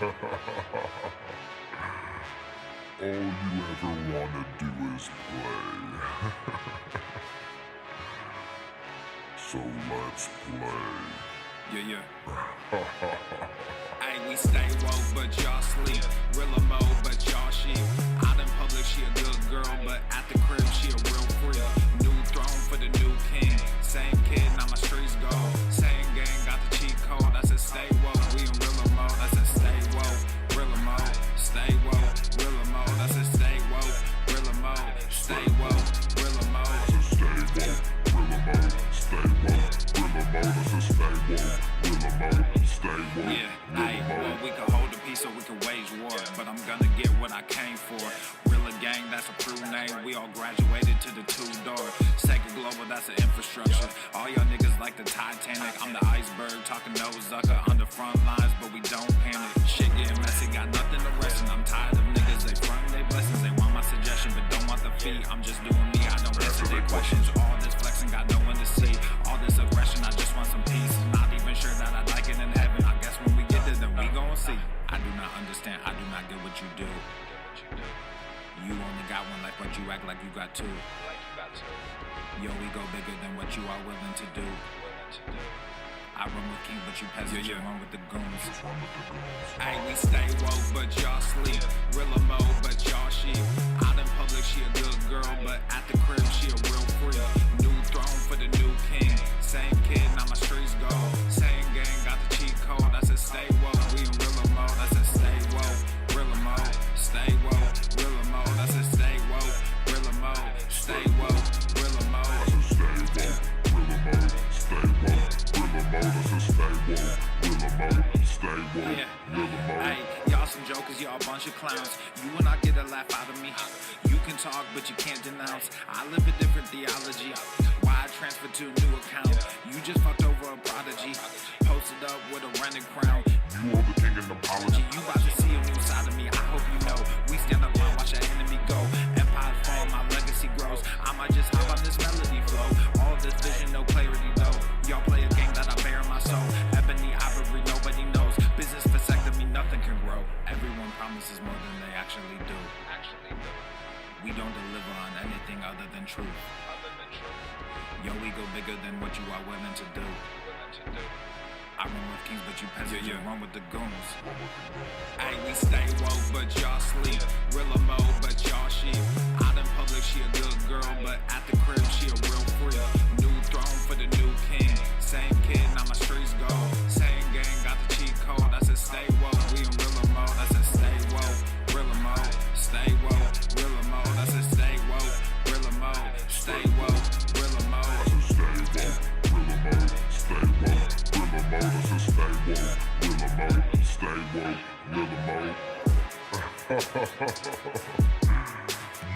All you ever wanna do is play. So let's play. Yeah. Hey, we stay woke, but y'all sleep. Rilla mode, but y'all sheep. Out in public, she a good girl, but at the crib, she a real freak. New throne for the new king. Same kid, now my streets go. Same gang, got the cheat code. I said stay woke, we in Rilla mode. I said stay woke, Rilla mode. Stay woke, Rilla mode. I said stay woke, Rilla mode. Stay woke, Rilla mode. Stay woke, Rilla mode. Stay woke, Rilla mode. I said stay woke, Rilla mode. Stay woke, Yeah, Rilla well, mode. we can hold the peace or we can wage war, but I'm gonna get what I came for. Rilla gang, that's a true name. We all graduated to the two-door. Sega Global, that's an infrastructure. All y'all niggas like the Titanic. I'm the iceberg, talking no Zucker on the front lines, but we don't panic. Shit getting messy, got nothing to rest in. I'm tired of niggas, they front they blessings. They want my suggestion, but don't want the fee. I'm just doing me, I don't answer their questions. All this flexing, got no one to see. All this aggression, I just want some peace. Not even sure that I like it in heaven. I guess when we get there, then we gon' see. I do not understand, I do not get what you do. You only got one life, but you act like you got two. Yo, we go bigger than what you are willing to do. I run with kings, but you peasants, you run with the goons. Hey, we stay woke, but y'all sleep. Rilla mode, but y'all sheep. Out in public, she a good girl, but at the crib, she a real freak. New throne for the new king. Same kid, now my streets go. Same gang, got the cheat code. I said stay woke, we in Rilla mode. I said stay woke, Rilla mode. Stay woke, Rilla mode. I said stay woke, Rilla mode. Stay woke, Rilla mode. I said stay woke, Rilla mode. Stay woke, Rilla mode. I said stay woke, Rilla mode. Stay woke, Rilla mode. Hey, y'all some jokers, y'all a bunch of clowns. You will not get a laugh out of me. You can talk, but you can't denounce. I live a different theology. Why I transferred to a new account? You just fucked over a prodigy. Posted up with a rented crown. You are the king and apology. You about to see a new side of me. I hope you know. We stand up and watch our enemy go. Empires fall, my legacy grows. I might just hop on this melody flow. All this vision, no clarity though. Y'all play a game that I bear in my soul. Ebony ivory, nobody knows. Business vasectomy, nothing can grow. Everyone promises more than they actually do. We don't deliver on anything other than truth. Yo, we go bigger than what you are willing to do. I run with kings, but you peasants, you run with the goons. Hey, we stay woke, but y'all sleep. Rilla mode, but y'all sheep. Out in public, she a good girl, but at the crib, she a real freak. New throne for the new king. Same kid, now my streets go. Same gang, got the cheat code. I said stay woke, we in Rilla mode. I said stay woke, Rilla mode. Stay woke, Rilla mode. I said stay woke, Rilla mode. Stay woke, Rilla mode. I said stay woke, Rilla mode. Stay woke, Rilla mode. I said stay woke, Rilla mode. Stay woke, Rilla mode.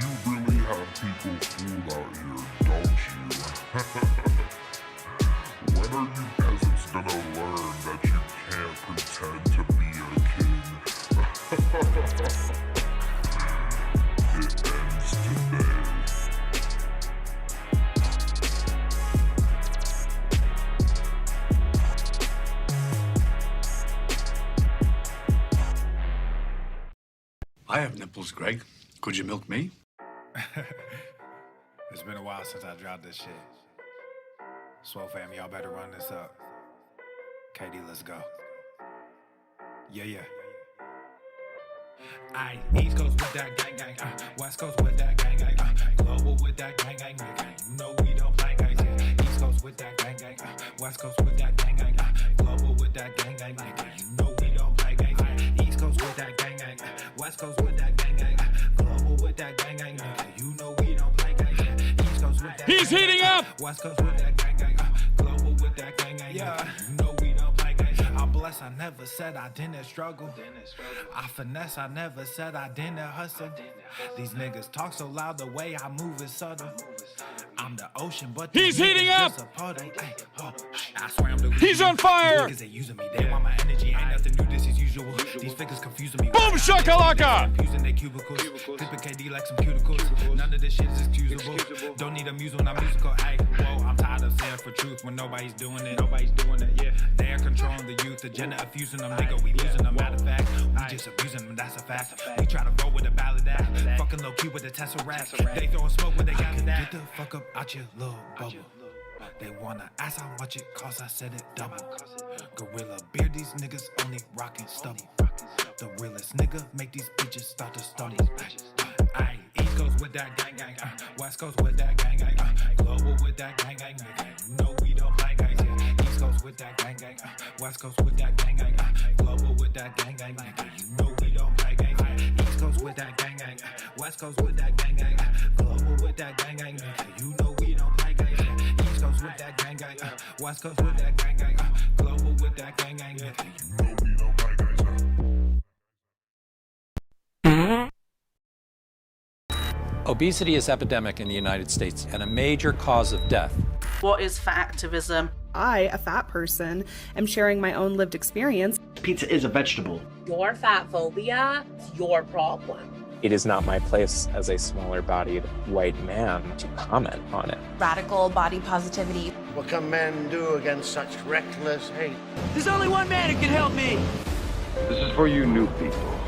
You really have people fooled out here, don't you? When are you peasants gonna learn that you can't pretend to be a king? It ends today. I have nipples, Greg. Could you milk me? It's been a while since I dropped this shit. SwoleFam, y'all better run this up. KD, let's go. Yeah. Aye, East Coast with that gang gang, West Coast with that gang gang, Global with that gang gang, you know we don't play gang, yeah. East Coast with that gang gang, West Coast with that gang gang, Global with that gang gang, you know we don't play gang, yeah. East Coast with that gang gang, West Coast with that gang gang, Global with that gang gang, you know we don't play gang, yeah. East Coast with that He's gang, heating up! West Coast with that gang gang, Global with that gang gang, yeah. You know we don't play gang. I'm blessed, I never said I didn't struggle. I finesse, I never said I didn't hustle. These niggas talk so loud, the way I move is subtle. I'm the ocean, but He's heating up. I swear I'm the He's on fire. Niggas, they using me. They want my energy. Ain't nothing new. This is usual. These figures confusing me. Boom shakalaka. Using their cubicles. Clipping KD like some cuticles. None of this shit is excusable. Don't need a muse when I'm musical. Ay, whoa, I'm tired of saying for truth when nobody's doing it. Yeah. They're controlling the youth. Agenda of fusing them. Nigga, we losing them. Matter of fact, we just abusing them. That's a fact. We try to roll with a ballad act. Fucking low key with a Tesseract. They throwing smoke when they got that. Get the fuck up out your little bubble. They wanna ask how much it costs, I said it double. Gorilla beer, these niggas only rockin' stubble. The realest nigga make these bitches start to stumble. Aye, East Coast with that gang gang, West Coast with that gang gang, Global with that gang gang, you know we don't play guys, yeah. East Coast with that gang gang, West Coast with that gang gang, Global with that gang gang, you know we don't play guys, yeah. East Coast with that gang gang, West Coast with that gang gang, Global with that gang gang, you know we don't play guys, yeah. East Coast with that gang gang, West Coast with that gang gang, Global with that gang gang, you know we don't play guys, Obesity is epidemic in the United States and a major cause of death. What is fat activism? I, a fat person, am sharing my own lived experience. Pizza is a vegetable. Your fat phobia is your problem. It is not my place as a smaller-bodied white man to comment on it. Radical body positivity. What can men do against such reckless hate? There's only one man who can help me. This is for you new people.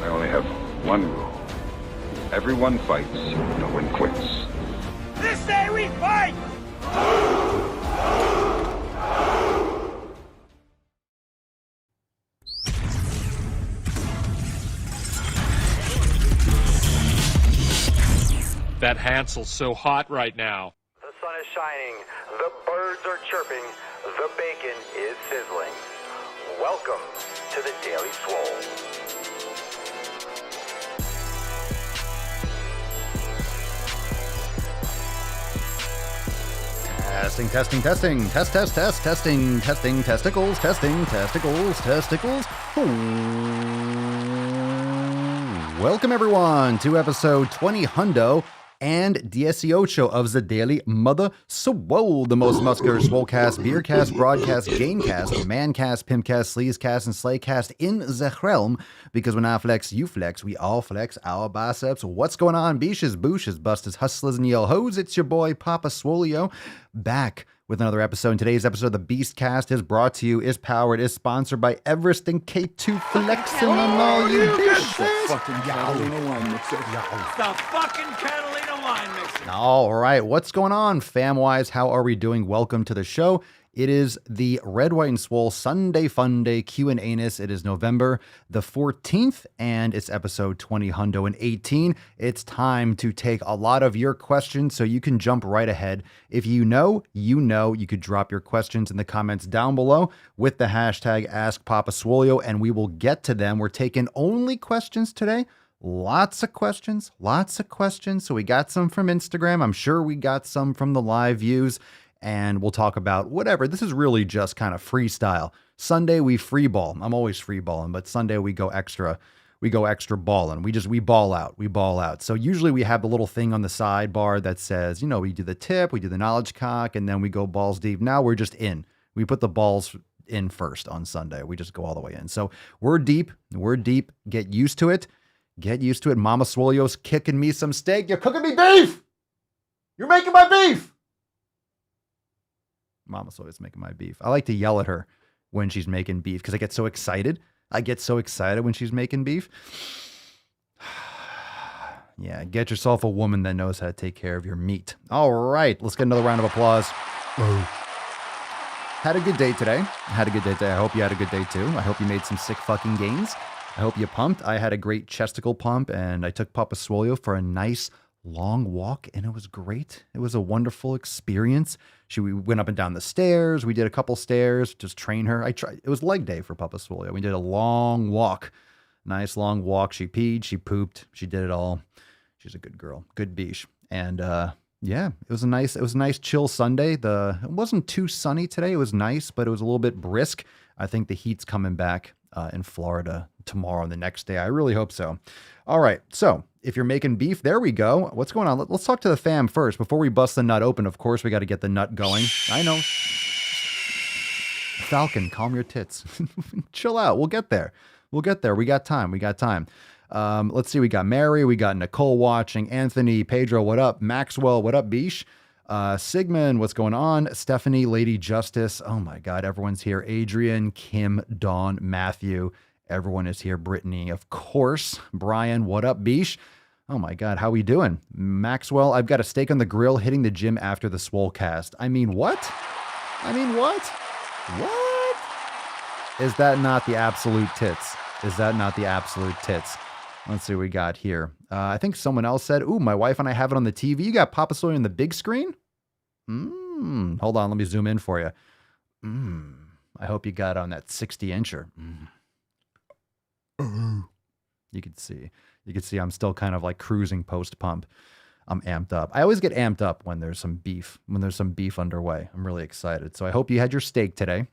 I only have one rule. Everyone fights, no one quits. This day we fight! That Hansel's so hot right now. The sun is shining, the birds are chirping, the bacon is sizzling. Welcome to the Daily Swole. Testing, testing, testing, testing, testicles, testicles. Welcome everyone to episode 20 hundo and DSCO of the Daily Mother Swole, the most muscular swolecast, beercast, broadcast, gamecast, mancast, pimpcast, sleazecast, and slaycast in the realm, because when I flex, you flex, we all flex our biceps. What's going on, beaches, booshes, busters, hustlers, and yell hoes? It's your boy, Papa Swolio, back with another episode. And today's episode of the Beastcast is brought to you, is powered, is sponsored by Everest and K2 Flexing on all you bitches. The fucking Catalina wine mixer. All right, what's going on, fam-wise? How are we doing? Welcome to the show. It is the Red, White, and Swole Sunday Funday Q&Anus. It is November the 14th, and it's episode 20 hundo and 18. It's time to take a lot of your questions, so you can jump right ahead. If you know, you could drop your questions in the comments down below with the hashtag AskPapaSwolio, and we will get to them. We're taking only questions today. Lots of questions. So we got some from Instagram. I'm sure we got some from the live views. And we'll talk about whatever. This is really just kind of freestyle. Sunday we free ball. I'm always free balling, but Sunday we go extra balling. We ball out. So usually we have the little thing on the sidebar that says, we do the tip, we do the knowledge cock, and then we go balls deep. Now we're just in. We put the balls in first on Sunday. We just go all the way in. So we're deep. Get used to it. Mama Swolio's kicking me some steak. You're cooking me beef. You're making my beef. Mama's always making my beef. I like to yell at her when she's making beef because I get so excited. When she's making beef. Yeah, get yourself a woman that knows how to take care of your meat. All right, let's get another round of applause. Had a good day today. I hope you had a good day too. I hope you made some sick fucking gains. I hope you pumped. I had a great chesticle pump, and I took Papa Swolio for a nice long walk, and it was great. It was a wonderful experience. We went up and down the stairs. We did a couple stairs, just train her. It was leg day for Papa Swolio. We did a long walk, nice long walk. She peed, she pooped, she did it all. She's a good girl, good beach. And yeah, it was a nice chill Sunday. It wasn't too sunny today. It was nice, but it was a little bit brisk. I think the heat's coming back in Florida tomorrow and the next day. I really hope so. All right. So if you're making beef, there we go. What's going on? Let's talk to the fam first. Before we bust the nut open, of course, we got to get the nut going. I know. Falcon, calm your tits. Chill out. We'll get there. We got time. Let's see. We got Mary. We got Nicole watching. Anthony, Pedro, what up? Maxwell, what up, Bish? Sigmund, what's going on? Stephanie, Lady Justice. Oh my God, everyone's here. Adrian, Kim, Dawn, Matthew. Everyone is here. Brittany, of course. Brian, what up, Bish? Oh my God, how we doing? Maxwell, I've got a steak on the grill hitting the gym after the Swole cast. I mean, what? What? Is that not the absolute tits? Let's see what we got here. I think someone else said, ooh, my wife and I have it on the TV. You got Papa Swolio on the big screen? Hold on, let me zoom in for you. I hope you got on that 60-incher. You can see I'm still kind of like cruising post-pump. I'm amped up. I always get amped up when there's some beef underway. I'm really excited. So I hope you had your steak today.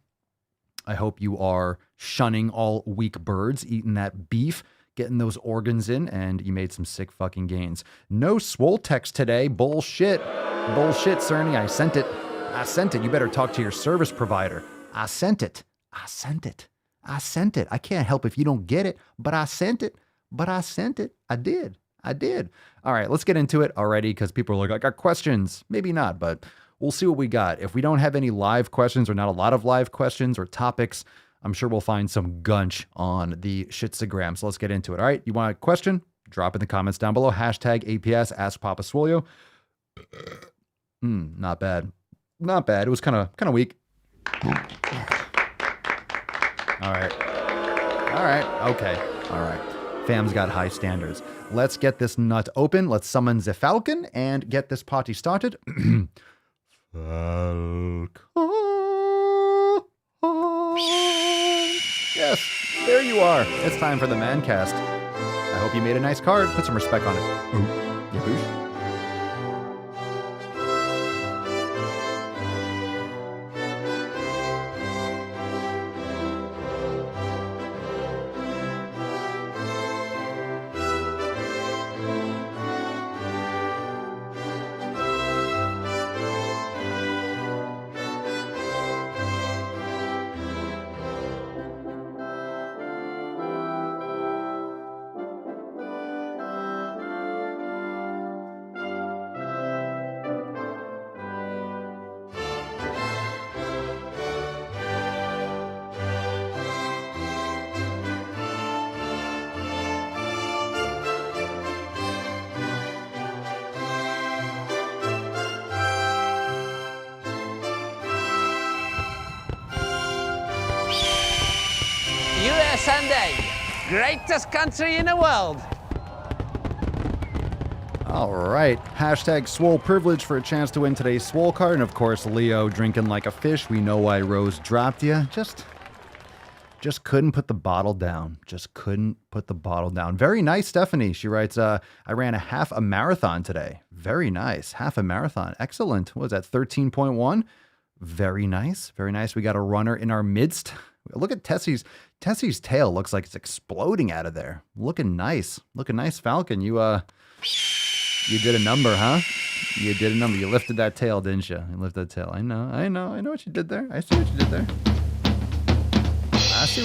I hope you are shunning all weak birds, eating that beef, getting those organs in, and you made some sick fucking gains. No Swole text today. Bullshit, Cerny. I sent it. You better talk to your service provider. I sent it. I can't help if you don't get it, but I sent it. I did. All right, let's get into it already, because people are like, I got questions. Maybe not, but we'll see what we got. If we don't have any live questions, or not a lot of live questions or topics, I'm sure we'll find some gunch on the Shitstagram. So let's get into it. All right, you want a question? Drop in the comments down below. Hashtag APS, Ask Papa Swolio. Not bad. It was kind of weak. All right. Okay. All right. Fam's got high standards. Let's get this nut open. Let's summon the Falcon and get this party started. Falcon. Yes, there you are. It's time for the Mancast. I hope you made a nice card. Put some respect on it. Yeah, boosh. Sunday, greatest country in the world. All right. Hashtag Swole privilege for a chance to win today's Swole card. And of course, Leo drinking like a fish. We know why Rose dropped you. Just couldn't put the bottle down. Very nice, Stephanie. She writes, I ran a marathon today. Very nice. Half a marathon. Excellent. What was that, 13.1? Very nice. We got a runner in our midst. Look at Tessie's tail. Looks like it's exploding out of there. Looking nice, Falcon. You did a number, huh? You did a number. You lifted that tail, didn't you? You lifted that tail. I know what you did there. I see what you did there. I see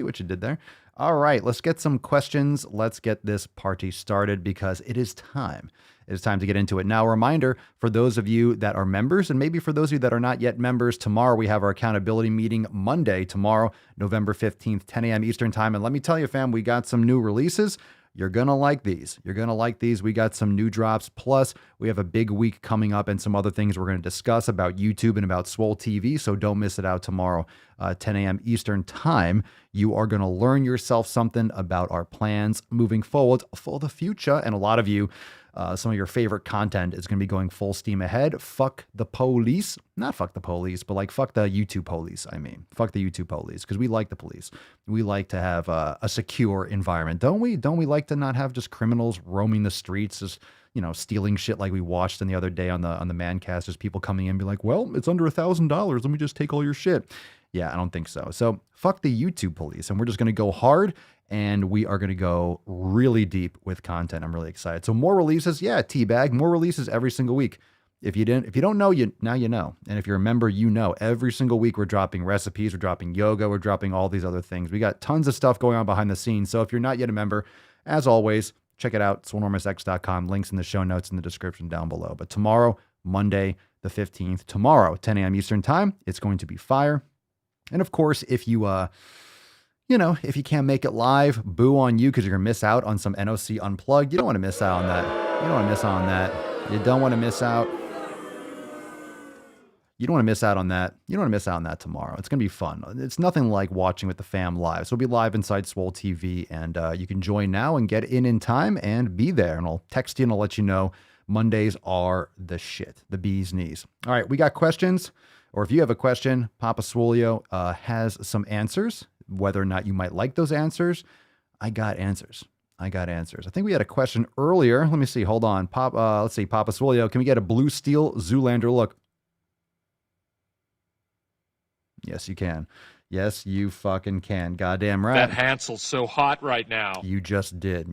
what you did there. All right, let's get some questions. Let's get this party started, because it is time. It is time to get into it. Now, a reminder for those of you that are members, and maybe for those of you that are not yet members, tomorrow we have our accountability meeting Monday, tomorrow, November 15th, 10 a.m. Eastern time. And let me tell you, fam, we got some new releases. You're going to like these. We got some new drops. Plus, we have a big week coming up and some other things we're going to discuss about YouTube and about Swole TV. So don't miss it out tomorrow, 10 a.m. Eastern time. You are going to learn yourself something about our plans moving forward for the future. And a lot of you, some of your favorite content is going to be going full steam ahead. Fuck the police. Not fuck the police, but like fuck the YouTube police. Fuck the YouTube police, because we like the police. We like to have a secure environment, don't we? Don't we like to not have just criminals roaming the streets, just, stealing shit like we watched the other day on the Mancast? Just people coming in and be like, well, it's under $1,000. Let me just take all your shit. Yeah, I don't think so. So fuck the YouTube police. And we're just going to go hard and we are going to go really deep with content. I'm really excited. So more releases. Yeah, Teabag, more releases every single week. If you don't know, now you know. And if you're a member, you know. Every single week we're dropping recipes, we're dropping yoga, we're dropping all these other things. We got tons of stuff going on behind the scenes. So if you're not yet a member, as always, check it out, swolenormousx.com. Links in the show notes in the description down below. But tomorrow, Monday the 15th, tomorrow, 10 a.m. Eastern time, it's going to be fire. And of course, if you if you can't make it live, boo on you because you're going to miss out on some NOC Unplugged. You don't want to miss out on that. You don't want to miss out on that. You don't want to miss out. You don't want to miss out on that. You don't want to miss out on that tomorrow. It's going to be fun. It's nothing like watching with the fam live. So we'll be live inside Swole TV, and you can join now and get in time and be there. And I'll text you and I'll let you know. Mondays are the shit, the bee's knees. All right, we got questions. Or if you have a question, Papa Swolio has some answers. Whether or not you might like those answers, I got answers. I think we had a question earlier. Let me see. Hold on. Let's see. Papa Swolio, can we get a blue steel Zoolander look? Yes, you can. Yes, you fucking can. Goddamn right. That Hansel's so hot right now. You just did.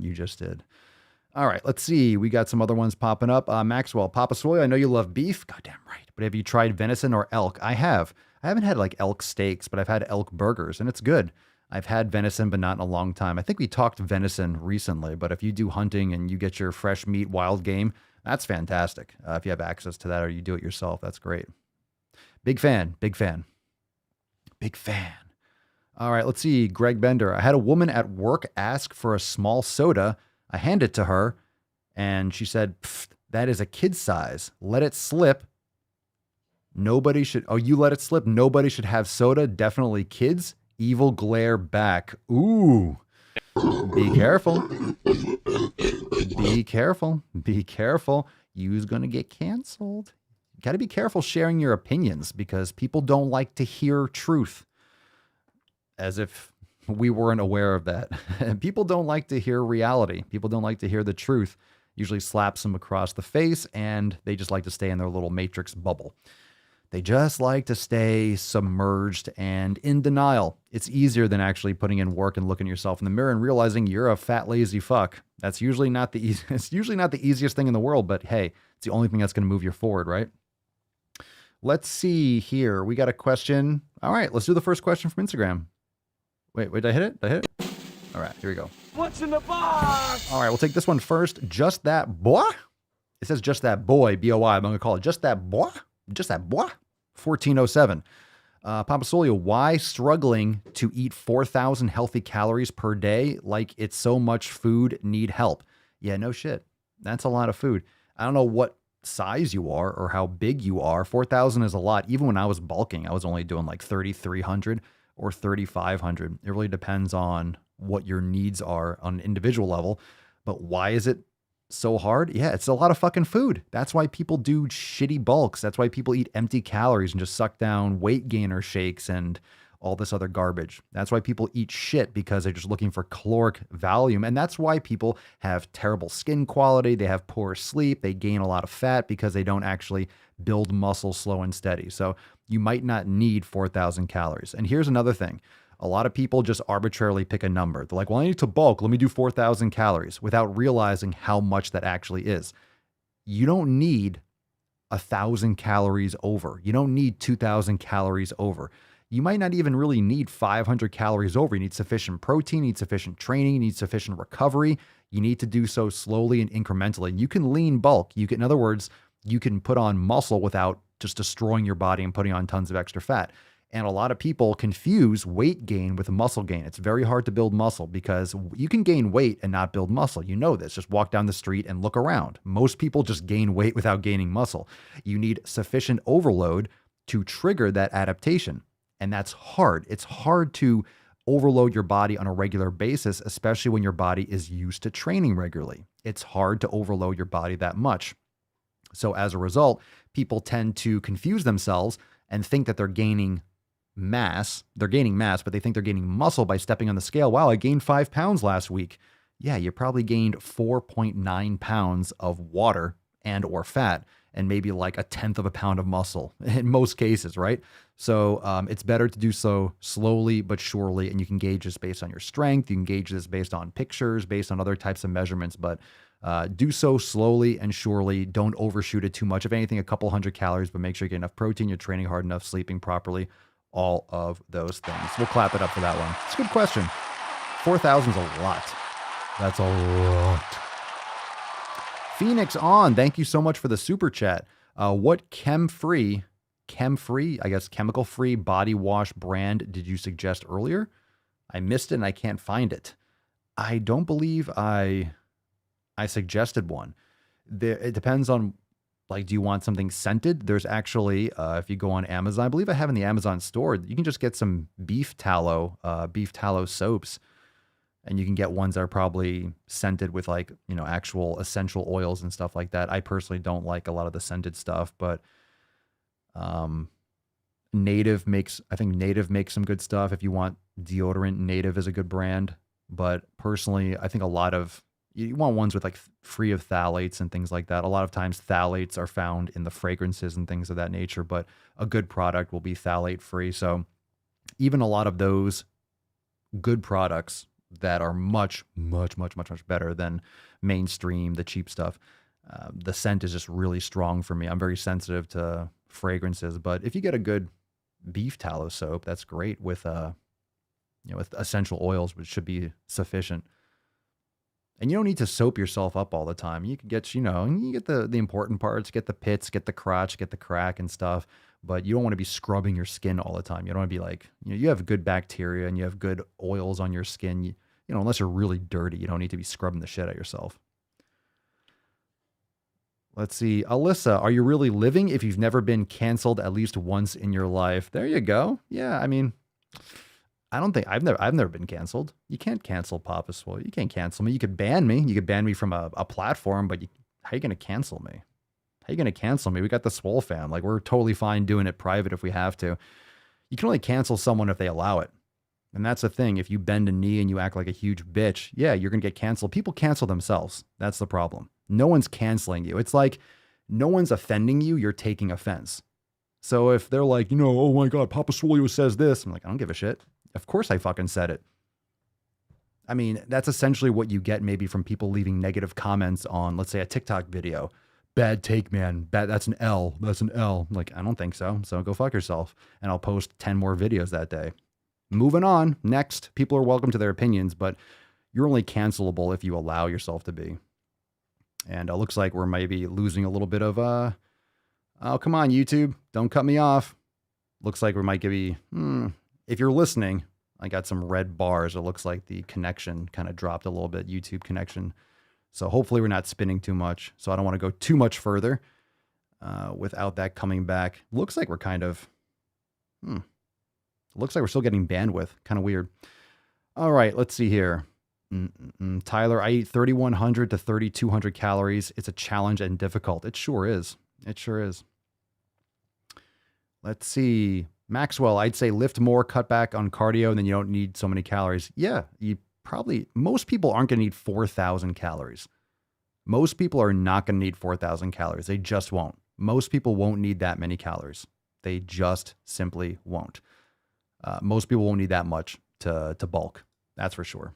All right, let's see. We got some other ones popping up. Maxwell, Papa Swolio, I know you love beef. Goddamn right. But have you tried venison or elk? I have. I haven't had like elk steaks, but I've had elk burgers, and it's good. I've had venison, but not in a long time. I think we talked venison recently, but if you do hunting and you get your fresh meat, wild game, that's fantastic. If you have access to that or you do it yourself, that's great. Big fan. All right, let's see. Greg Bender. I had a woman at work ask for a small soda. I handed it to her, and she said, that is a kid size. Let it slip. Nobody should. Oh, you let it slip. Nobody should have soda. Definitely kids. Evil glare back. Ooh. Be careful. Be careful. You's going to get canceled. Got to be careful sharing your opinions because people don't like to hear truth. As if we weren't aware of that. People don't like to hear reality. People don't like to hear the truth. Usually slaps them across the face and they just like to stay in their little matrix bubble. They just like to stay submerged and in denial. It's easier than actually putting in work and looking yourself in the mirror and realizing you're a fat, lazy fuck. That's usually not the it's usually not the easiest thing in the world, but hey, it's the only thing that's going to move you forward, right? Let's see here. We got a question. All right, let's do the first question from Instagram. Wait, did I hit it? All right, here we go. What's in the box? All right, we'll take this one first. Just that boy? It says just that boy, B-O-I. I'm going to call it just that boy. 1407. Papa Swolio, why struggling to eat 4,000 healthy calories per day like it's so much food, need help? Yeah, no shit. That's a lot of food. I don't know what size you are or how big you are. 4,000 is a lot. Even when I was bulking, I was only doing like 3,300 or 3,500. It really depends on what your needs are on an individual level. But why is it so hard? Yeah, it's a lot of fucking food. That's why people do shitty bulks. That's why people eat empty calories and just suck down weight gainer shakes and all this other garbage. That's why people eat shit, because they're just looking for caloric volume. And that's why people have terrible skin quality. They have poor sleep. They gain a lot of fat because they don't actually build muscle slow and steady. So you might not need 4,000 calories. And here's another thing. A lot of people just arbitrarily pick a number. They're like, well, I need to bulk. Let me do 4,000 calories without realizing how much that actually is. You don't need 1,000 calories over. You don't need 2,000 calories over. You might not even really need 500 calories over. You need sufficient protein, you need sufficient training, you need sufficient recovery. You need to do so slowly and incrementally. You can lean bulk. You can, in other words, you can put on muscle without just destroying your body and putting on tons of extra fat. And a lot of people confuse weight gain with muscle gain. It's very hard to build muscle because you can gain weight and not build muscle. You know this. Just walk down the street and look around. Most people just gain weight without gaining muscle. You need sufficient overload to trigger that adaptation. And that's hard. It's hard to overload your body on a regular basis, especially when your body is used to training regularly. It's hard to overload your body that much. So as a result, people tend to confuse themselves and think that they're gaining mass. They're gaining mass, but they think they're gaining muscle by stepping on the scale. Wow, I gained 5 pounds last week. Yeah, you probably gained 4.9 pounds of water and or fat, and maybe like 1/10 of a pound of muscle in most cases, right? So it's better to do so slowly but surely, and you can gauge this based on your strength. You can gauge this based on pictures, based on other types of measurements, but do so slowly and surely. Don't overshoot it too much. If anything, a couple hundred calories, but make sure you get enough protein, you're training hard enough, sleeping properly, all of those things. We'll clap it up for that one. It's a good question. 4,000 is a lot. That's a lot. Phoenix on, thank you so much for the super chat. What chem-free, I guess chemical-free body wash brand did you suggest earlier? I missed it and I can't find it. I don't believe I suggested one. It depends on, like, do you want something scented? There's actually, if you go on Amazon, I believe I have in the Amazon store, you can just get some beef tallow soaps. And you can get ones that are probably scented with, like, you know, actual essential oils and stuff like that. I personally don't like a lot of the scented stuff, but Native makes some good stuff. If you want deodorant, Native is a good brand. But personally, I think you want ones with, like, free of phthalates and things like that. A lot of times phthalates are found in the fragrances and things of that nature, but a good product will be phthalate free. So even a lot of those good products that are much, much, much, much, much better than mainstream, the cheap stuff. The scent is just really strong for me. I'm very sensitive to fragrances, but if you get a good beef tallow soap, that's great with, with essential oils, which should be sufficient. And you don't need to soap yourself up all the time. You can get, you get the important parts, get the pits, get the crotch, get the crack and stuff. But you don't want to be scrubbing your skin all the time. You don't want to be like, you have good bacteria and you have good oils on your skin. Unless you're really dirty, you don't need to be scrubbing the shit out of yourself. Let's see. Alyssa, are you really living if you've never been canceled at least once in your life? There you go. Yeah, I mean, I don't think I've never been canceled. You can't cancel Papa Swole. You can't cancel me. You could ban me. You could ban me from a platform, but how are you going to cancel me? How are you going to cancel me? We got the SwoleFam. Like, we're totally fine doing it private if we have to. You can only cancel someone if they allow it. And that's the thing. If you bend a knee and you act like a huge bitch, yeah, you're going to get canceled. People cancel themselves. That's the problem. No one's canceling you. It's like no one's offending you. You're taking offense. So if they're like, oh my God, Papa Swolio says this, I'm like, I don't give a shit. Of course I fucking said it. I mean, that's essentially what you get maybe from people leaving negative comments on, let's say, a TikTok video. Bad take, man. That's an L. That's an L. I'm like, I don't think so. So go fuck yourself. And I'll post 10 more videos that day. Moving on. Next, people are welcome to their opinions, but you're only cancelable if you allow yourself to be. And it looks like we're maybe losing a little bit of, oh, come on, YouTube. Don't cut me off. Looks like we might give you, if you're listening, I got some red bars. It looks like the connection kind of dropped a little bit, YouTube connection. So hopefully we're not spinning too much. So I don't want to go too much further without that coming back. Looks like we're kind of, looks like we're still getting bandwidth. Kind of weird. All right, let's see here. Tyler, I eat 3,100 to 3,200 calories. It's a challenge and difficult. It sure is. It sure is. Let's see. Maxwell, I'd say lift more, cut back on cardio, and then you don't need so many calories. Yeah, most people aren't going to need 4,000 calories. Most people are not going to need 4,000 calories. They just won't. Most people won't need that many calories. They just simply won't. Most people won't need that much to bulk. That's for sure.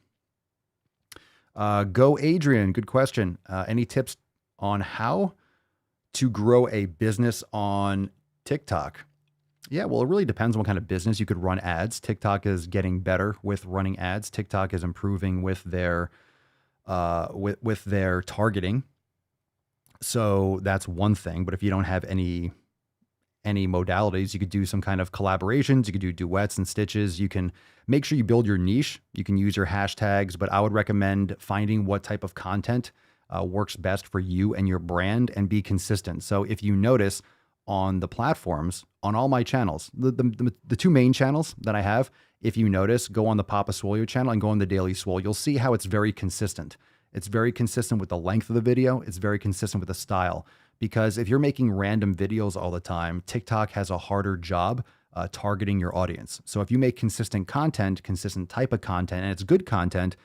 Go Adrian, good question. Any tips on how to grow a business on TikTok? Yeah, well, it really depends on what kind of business. You could run ads. TikTok is getting better with running ads. TikTok is improving with their targeting. So that's one thing. But if you don't have any modalities, you could do some kind of collaborations. You could do duets and stitches. You can make sure you build your niche. You can use your hashtags, but I would recommend finding what type of content works best for you and your brand and be consistent. So if you notice on the platforms, on all my channels, the two main channels that I have, if you notice, go on the Papa Swolio channel and go on the Daily Swole. You'll see how it's very consistent. It's very consistent with the length of the video. It's very consistent with the style. Because if you're making random videos all the time, TikTok has a harder job targeting your audience. So if you make consistent content, consistent type of content, and it's good content,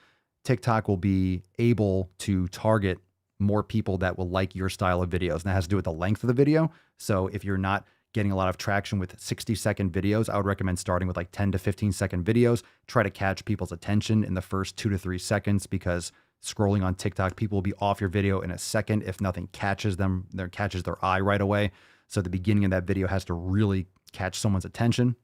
TikTok will be able to target more people that will like your style of videos. And that has to do with the length of the video. So if you're not getting a lot of traction with 60-second videos. I would recommend starting with like 10 to 15-second videos. Try to catch people's attention in the first 2 to 3 seconds, because scrolling on TikTok, people will be off your video in a second if nothing catches their eye right away. So the beginning of that video has to really catch someone's attention.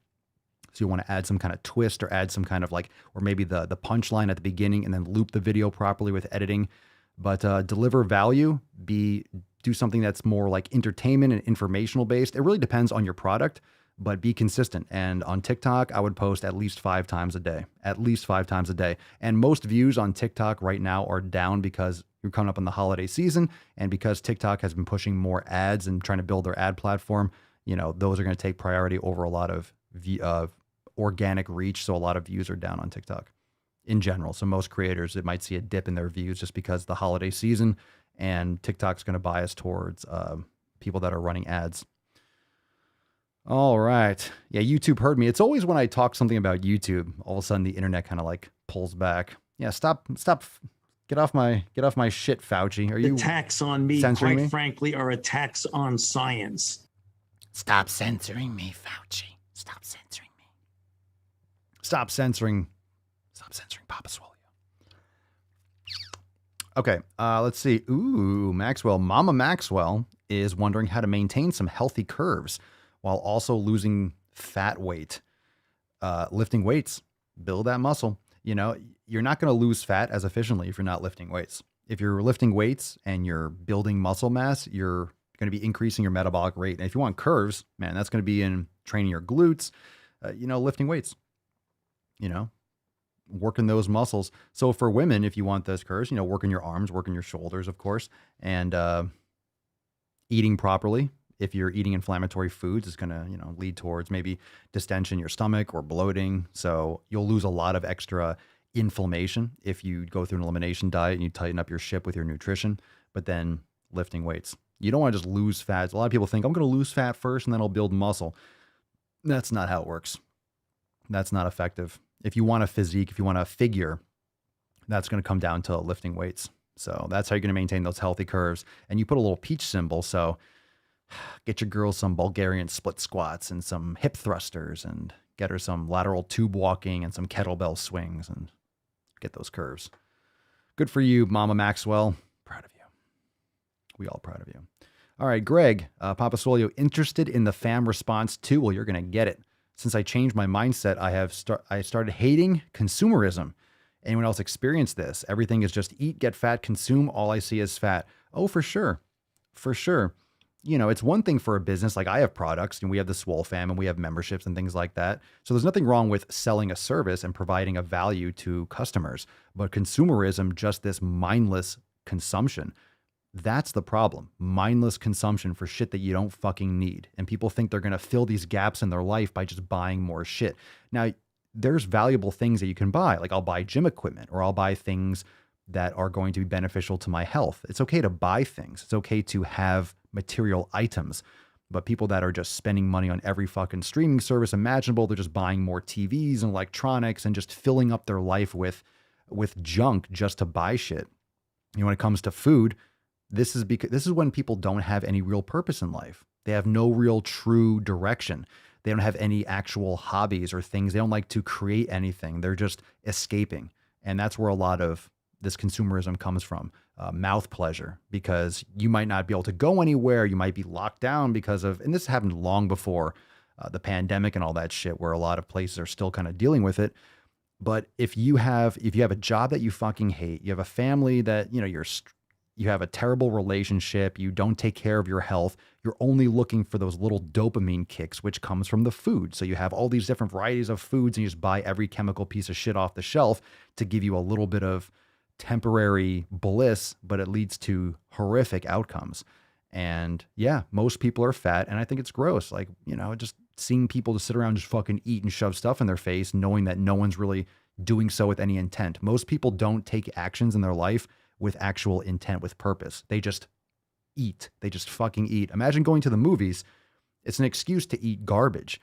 So you want to add some kind of twist, or add some kind of like, or maybe the punchline at the beginning, and then loop the video properly with editing. But deliver value, do something that's more like entertainment and informational based. It really depends on your product, but be consistent. And on TikTok, I would post at least 5 times a day, And most views on TikTok right now are down because you're coming up on the holiday season, and because TikTok has been pushing more ads and trying to build their ad platform. Those are going to take priority over a lot of organic reach. So a lot of views are down on TikTok in general. So most creators, it might see a dip in their views just because the holiday season, and TikTok's going to bias towards people that are running ads. All right. Yeah, YouTube heard me. It's always when I talk something about YouTube, all of a sudden the internet kind of like pulls back. Yeah, stop. Get off my shit, Fauci. Are you attacks on me, censoring quite me? frankly, are attacks on science. Stop censoring me, Fauci. Stop censoring me. Stop censoring Papa Swolio. Okay, let's see. Ooh, Maxwell. Mama Maxwell is wondering how to maintain some healthy curves while also losing fat weight. Lifting weights, build that muscle. You're not going to lose fat as efficiently if you're not lifting weights. If you're lifting weights and you're building muscle mass, you're going to be increasing your metabolic rate. And if you want curves, man, that's going to be in training your glutes, lifting weights, working those muscles. So for women, if you want those curves, working your arms, working your shoulders, of course, and eating properly. If you're eating inflammatory foods, it's going to, lead towards maybe distension in your stomach or bloating. So you'll lose a lot of extra inflammation if you go through an elimination diet and you tighten up your ship with your nutrition, but then lifting weights. You don't want to just lose fat. A lot of people think, I'm going to lose fat first and then I'll build muscle. That's not how it works. That's not effective. If you want a physique, if you want a figure, that's going to come down to lifting weights. So that's how you're going to maintain those healthy curves. And you put a little peach symbol. So get your girl some Bulgarian split squats and some hip thrusters, and get her some lateral tube walking and some kettlebell swings, and get those curves. Good for you, Mama Maxwell. Proud of you. We all proud of you. All right, Greg, Papa Swolio, interested in the fam response too? Well, you're going to get it. Since I changed my mindset, I started hating consumerism. Anyone else experience this? Everything is just eat, get fat, consume. All I see is fat. Oh, for sure. For sure. It's one thing for a business. Like I have products and we have the SwoleFam and we have memberships and things like that. So there's nothing wrong with selling a service and providing a value to customers. But consumerism, just this mindless consumption, that's the problem. Mindless consumption for shit that you don't fucking need. And people think they're going to fill these gaps in their life by just buying more shit. Now, there's valuable things that you can buy. Like I'll buy gym equipment, or I'll buy things that are going to be beneficial to my health. It's okay to buy things. It's okay to have material items. But people that are just spending money on every fucking streaming service imaginable, they're just buying more TVs and electronics and just filling up their life with junk just to buy shit. When it comes to food, this is when people don't have any real purpose in life. They have no real true direction. They don't have any actual hobbies or things. They don't like to create anything. They're just escaping. And that's where a lot of this consumerism comes from. Mouth pleasure, because you might not be able to go anywhere. You might be locked down because of, and this happened long before the pandemic and all that shit, where a lot of places are still kind of dealing with it. But if you have a job that you fucking hate, you have a family that, you have a terrible relationship, you don't take care of your health, you're only looking for those little dopamine kicks, which comes from the food. So you have all these different varieties of foods and you just buy every chemical piece of shit off the shelf to give you a little bit of temporary bliss, but it leads to horrific outcomes. And yeah, most people are fat, and I think it's gross. Like, just seeing people just sit around, just fucking eat and shove stuff in their face, knowing that no one's really doing so with any intent. Most people don't take actions in their life with actual intent, with purpose. They just eat. They just fucking eat. Imagine going to the movies. It's an excuse to eat garbage.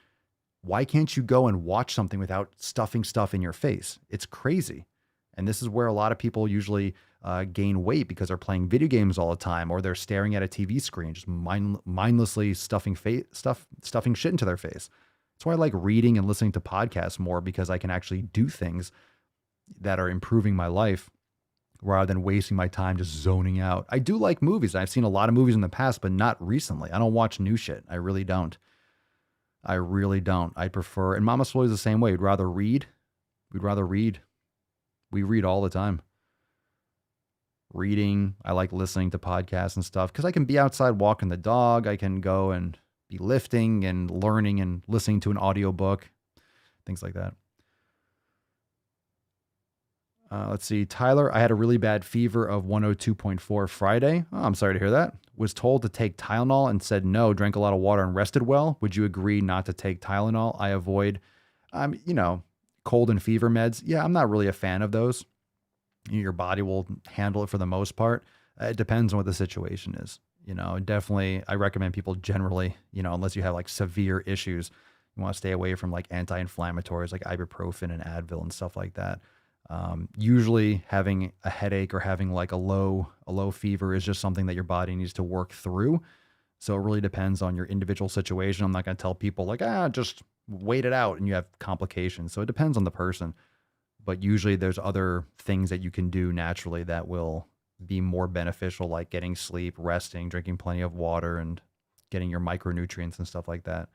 Why can't you go and watch something without stuffing stuff in your face? It's crazy. And this is where a lot of people usually gain weight because they're playing video games all the time, or they're staring at a TV screen, just mindlessly stuffing shit into their face. That's why I like reading and listening to podcasts more, because I can actually do things that are improving my life rather than wasting my time just zoning out. I do like movies. I've seen a lot of movies in the past, but not recently. I don't watch new shit. I really don't. I prefer, and Mama Swole is the same way. We'd rather read. We read all the time. Reading. I like listening to podcasts and stuff because I can be outside walking the dog. I can go and be lifting and learning and listening to an audiobook, things like that. Let's see. Tyler, I had a really bad fever of 102.4 Friday. Oh, I'm sorry to hear that. Was told to take Tylenol and said no, drank a lot of water and rested well. Would you agree not to take Tylenol? I avoid, cold and fever meds. Yeah, I'm not really a fan of those. Your body will handle it for the most part. It depends on what the situation is. Definitely, I recommend people generally, unless you have like severe issues, you want to stay away from like anti-inflammatories like ibuprofen and Advil and stuff like that. Usually having a headache or having like a low fever is just something that your body needs to work through. So it really depends on your individual situation. I'm not going to tell people like, just wait it out and you have complications. So it depends on the person. But usually there's other things that you can do naturally that will be more beneficial, like getting sleep, resting, drinking plenty of water, and getting your micronutrients and stuff like that.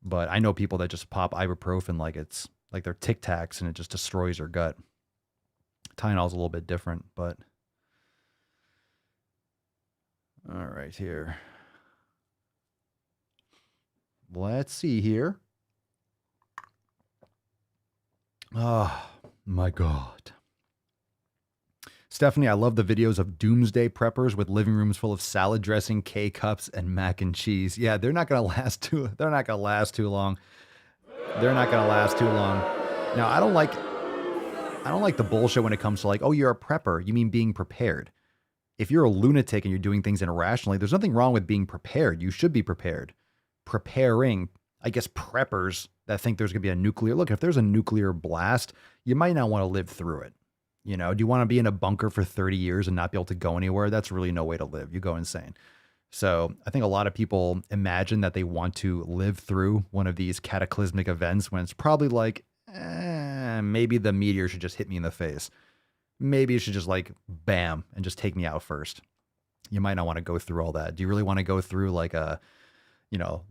But I know people that just pop ibuprofen like it's like they're Tic Tacs and it just destroys your gut. Tylenol's a little bit different, but all right, here. Let's see here. Oh, my God. Stephanie, I love the videos of doomsday preppers with living rooms full of salad dressing, K-cups, and mac and cheese. Yeah, they're not going to last too long. Now, I don't like the bullshit when it comes to like, oh, you're a prepper. You mean being prepared. If you're a lunatic and you're doing things irrationally, there's nothing wrong with being prepared. You should be prepared. Preparing, I guess, preppers that think there's going to be a nuclear... Look, if there's a nuclear blast, you might not want to live through it. Do you want to be in a bunker for 30 years and not be able to go anywhere? That's really no way to live. You go insane. So I think a lot of people imagine that they want to live through one of these cataclysmic events when it's probably like, maybe the meteor should just hit me in the face. Maybe it should just like, bam, and just take me out first. You might not want to go through all that. Do you really want to go through like The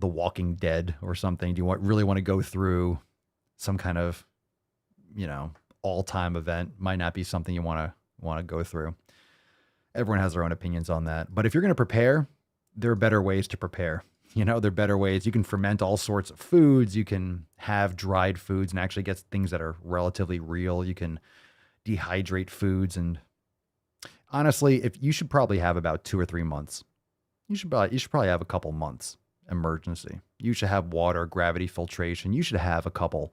Walking Dead or something? Do you really want to go through some kind of, all-time event? Might not be something you want to go through. Everyone has their own opinions on that. But if you're going to prepare, there are better ways to prepare. There are better ways. You can ferment all sorts of foods. You can have dried foods and actually get things that are relatively real. You can dehydrate foods. And honestly, if you should probably have about 2 or 3 months. You should probably have a couple months emergency. You should have water, gravity filtration. You should have a couple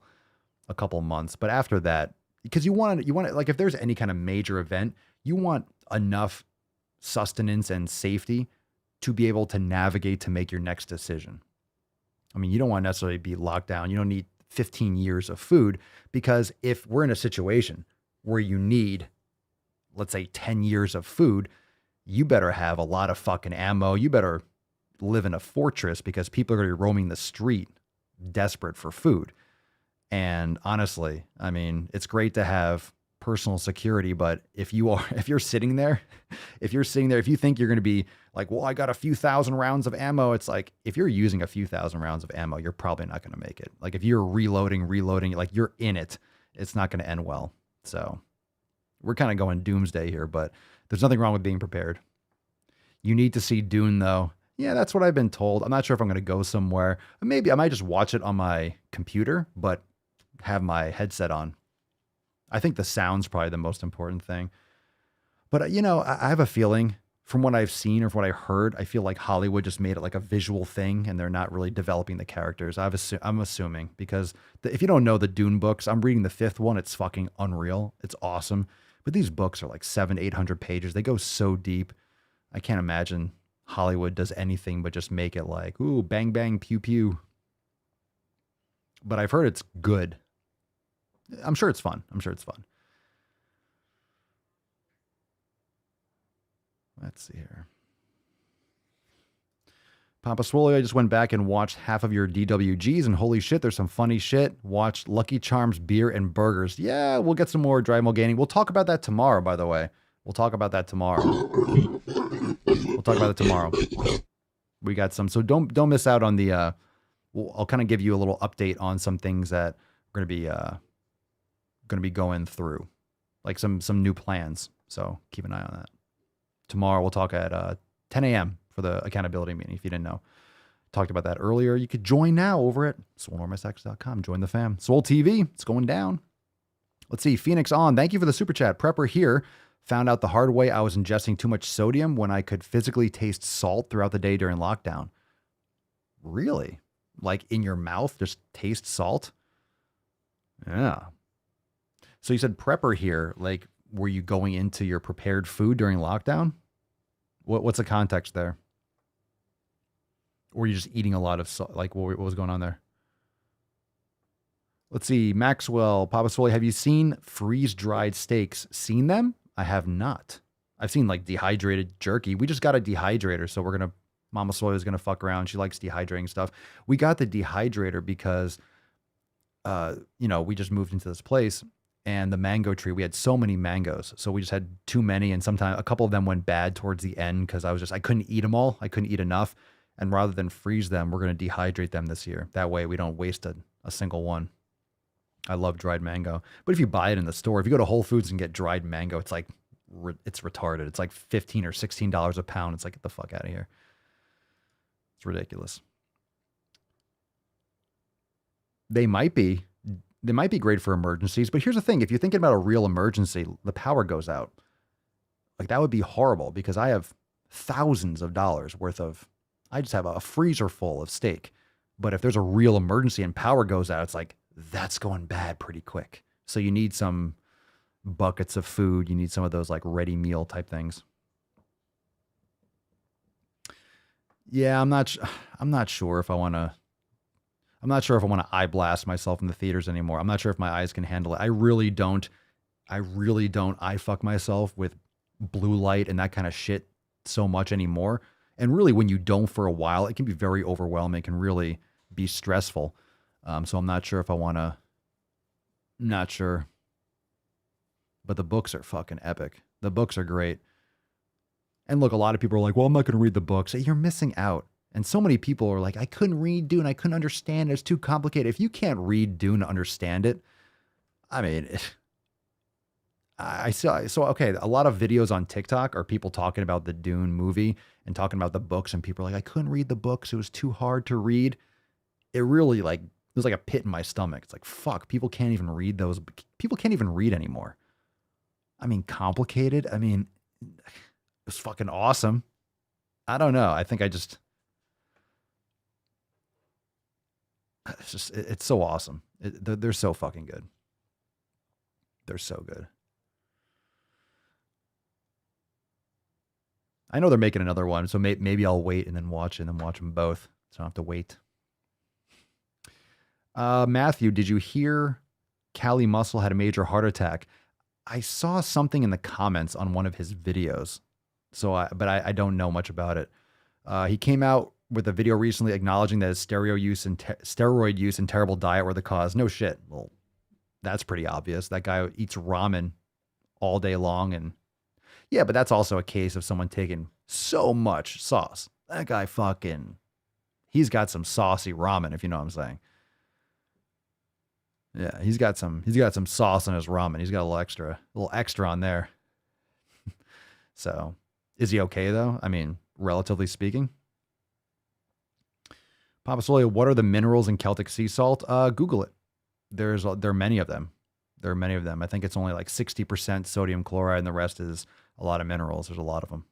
months. But after that, because you want to, like, if there's any kind of major event, you want enough sustenance and safety to be able to navigate to make your next decision. I mean, you don't want to necessarily be locked down. You don't need 15 years of food, because if we're in a situation where you need, let's say, 10 years of food, you better have a lot of fucking ammo. You better live in a fortress, because people are going to be roaming the street desperate for food. And honestly, I mean, it's great to have personal security, but if you're sitting there, if you think you're going to be like, well, I got a few thousand rounds of ammo, it's like, if you're using a few thousand rounds of ammo, you're probably not going to make it. Like if you're reloading, like you're in it, it's not going to end well. So we're kind of going doomsday here, but there's nothing wrong with being prepared. You need to see Dune though. Yeah, that's what I've been told. I'm not sure if I'm going to go somewhere. Maybe I might just watch it on my computer, but have my headset on. I think the sound's probably the most important thing. But, I have a feeling from what I've seen or from what I heard, I feel like Hollywood just made it like a visual thing and they're not really developing the characters. I'm assuming, because if you don't know the Dune books, I'm reading the 5th one. It's fucking unreal. It's awesome. But these books are like 700-800 pages. They go so deep. I can't imagine Hollywood does anything but just make it like, ooh, bang, bang, pew, pew. But I've heard it's good. I'm sure it's fun. Let's see here. Papa Swolio, I just went back and watched half of your DWGs, and holy shit, there's some funny shit. Watched Lucky Charms, beer, and burgers. Yeah, we'll get some more dry gaining. We'll talk about that tomorrow, by the way. We'll talk about that tomorrow. We'll talk about it tomorrow. We got some, so don't miss out on the. I'll kind of give you a little update on some things that we're gonna be going through, like some new plans. So keep an eye on that. Tomorrow we'll talk at 10 a.m. for the accountability meeting. If you didn't know, talked about that earlier. You could join now over at SwoleNormisX.com. Join the fam. Swole TV, it's going down. Let's see. Phoenix on. Thank you for the super chat. Prepper here. Found out the hard way I was ingesting too much sodium when I could physically taste salt throughout the day during lockdown. Really? Like in your mouth, just taste salt? Yeah. So you said prepper here. Like, were you going into your prepared food during lockdown? What's the context there? Or were you just eating a lot of salt? Like, what was going on there? Let's see. Maxwell, Papa Swole, have you seen freeze-dried steaks? Seen them? I have not. I've seen like dehydrated jerky. We just got a dehydrator, so Mama Swole is gonna fuck around. She likes dehydrating stuff. We got the dehydrator because, we just moved into this place, and the mango tree, we had so many mangoes, so we just had too many, and sometimes a couple of them went bad towards the end because I couldn't eat them all. I couldn't eat enough, and rather than freeze them, we're gonna dehydrate them this year. That way, we don't waste a single one. I love dried mango. But if you buy it in the store, if you go to Whole Foods and get dried mango, it's like, it's retarded. It's like $15 or $16 a pound. It's like, get the fuck out of here. It's ridiculous. They might be great for emergencies, but here's the thing. If you're thinking about a real emergency, the power goes out. Like, that would be horrible because I have thousands of dollars worth of, I just have a freezer full of steak. But if there's a real emergency and power goes out, it's like, that's going bad pretty quick. So you need some buckets of food. You need some of those like ready meal type things. Yeah, I'm not sure if I want to eye blast myself in the theaters anymore. I'm not sure if my eyes can handle it. I really don't eye fuck myself with blue light and that kind of shit so much anymore. And really, when you don't for a while, it can be very overwhelming. It can really be stressful. So I'm not sure if I want to, not sure. But the books are fucking epic. The books are great. And look, a lot of people are like, well, I'm not going to read the books. You're missing out. And so many people are like, I couldn't read Dune. I couldn't understand it. It's too complicated. If you can't read Dune to understand it, I mean, okay, a lot of videos on TikTok are people talking about the Dune movie and talking about the books, and people are like, I couldn't read the books. It was too hard to read. It really there's like a pit in my stomach. It's like, fuck, people can't even read those. People can't even read anymore. I mean, complicated. I mean, it was fucking awesome. I don't know. I think it's so awesome. They're so fucking good. They're so good. I know they're making another one, so maybe I'll wait and then watch them both. So I don't have to wait. Matthew, did you hear Cali Muscle had a major heart attack? I saw something in the comments on one of his videos, but I don't know much about it. He came out with a video recently acknowledging that his steroid use and terrible diet were the cause. No shit. Well, that's pretty obvious. That guy eats ramen all day long, and yeah, but that's also a case of someone taking so much sauce. That guy he's got some saucy ramen, if you know what I'm saying. Yeah, he's got some sauce on his ramen. He's got a little extra on there. So, is he okay though? I mean, relatively speaking. Papa Swolio, what are the minerals in Celtic sea salt? Google it. There are many of them. There are many of them. I think it's only like 60% sodium chloride, and the rest is a lot of minerals. There's a lot of them.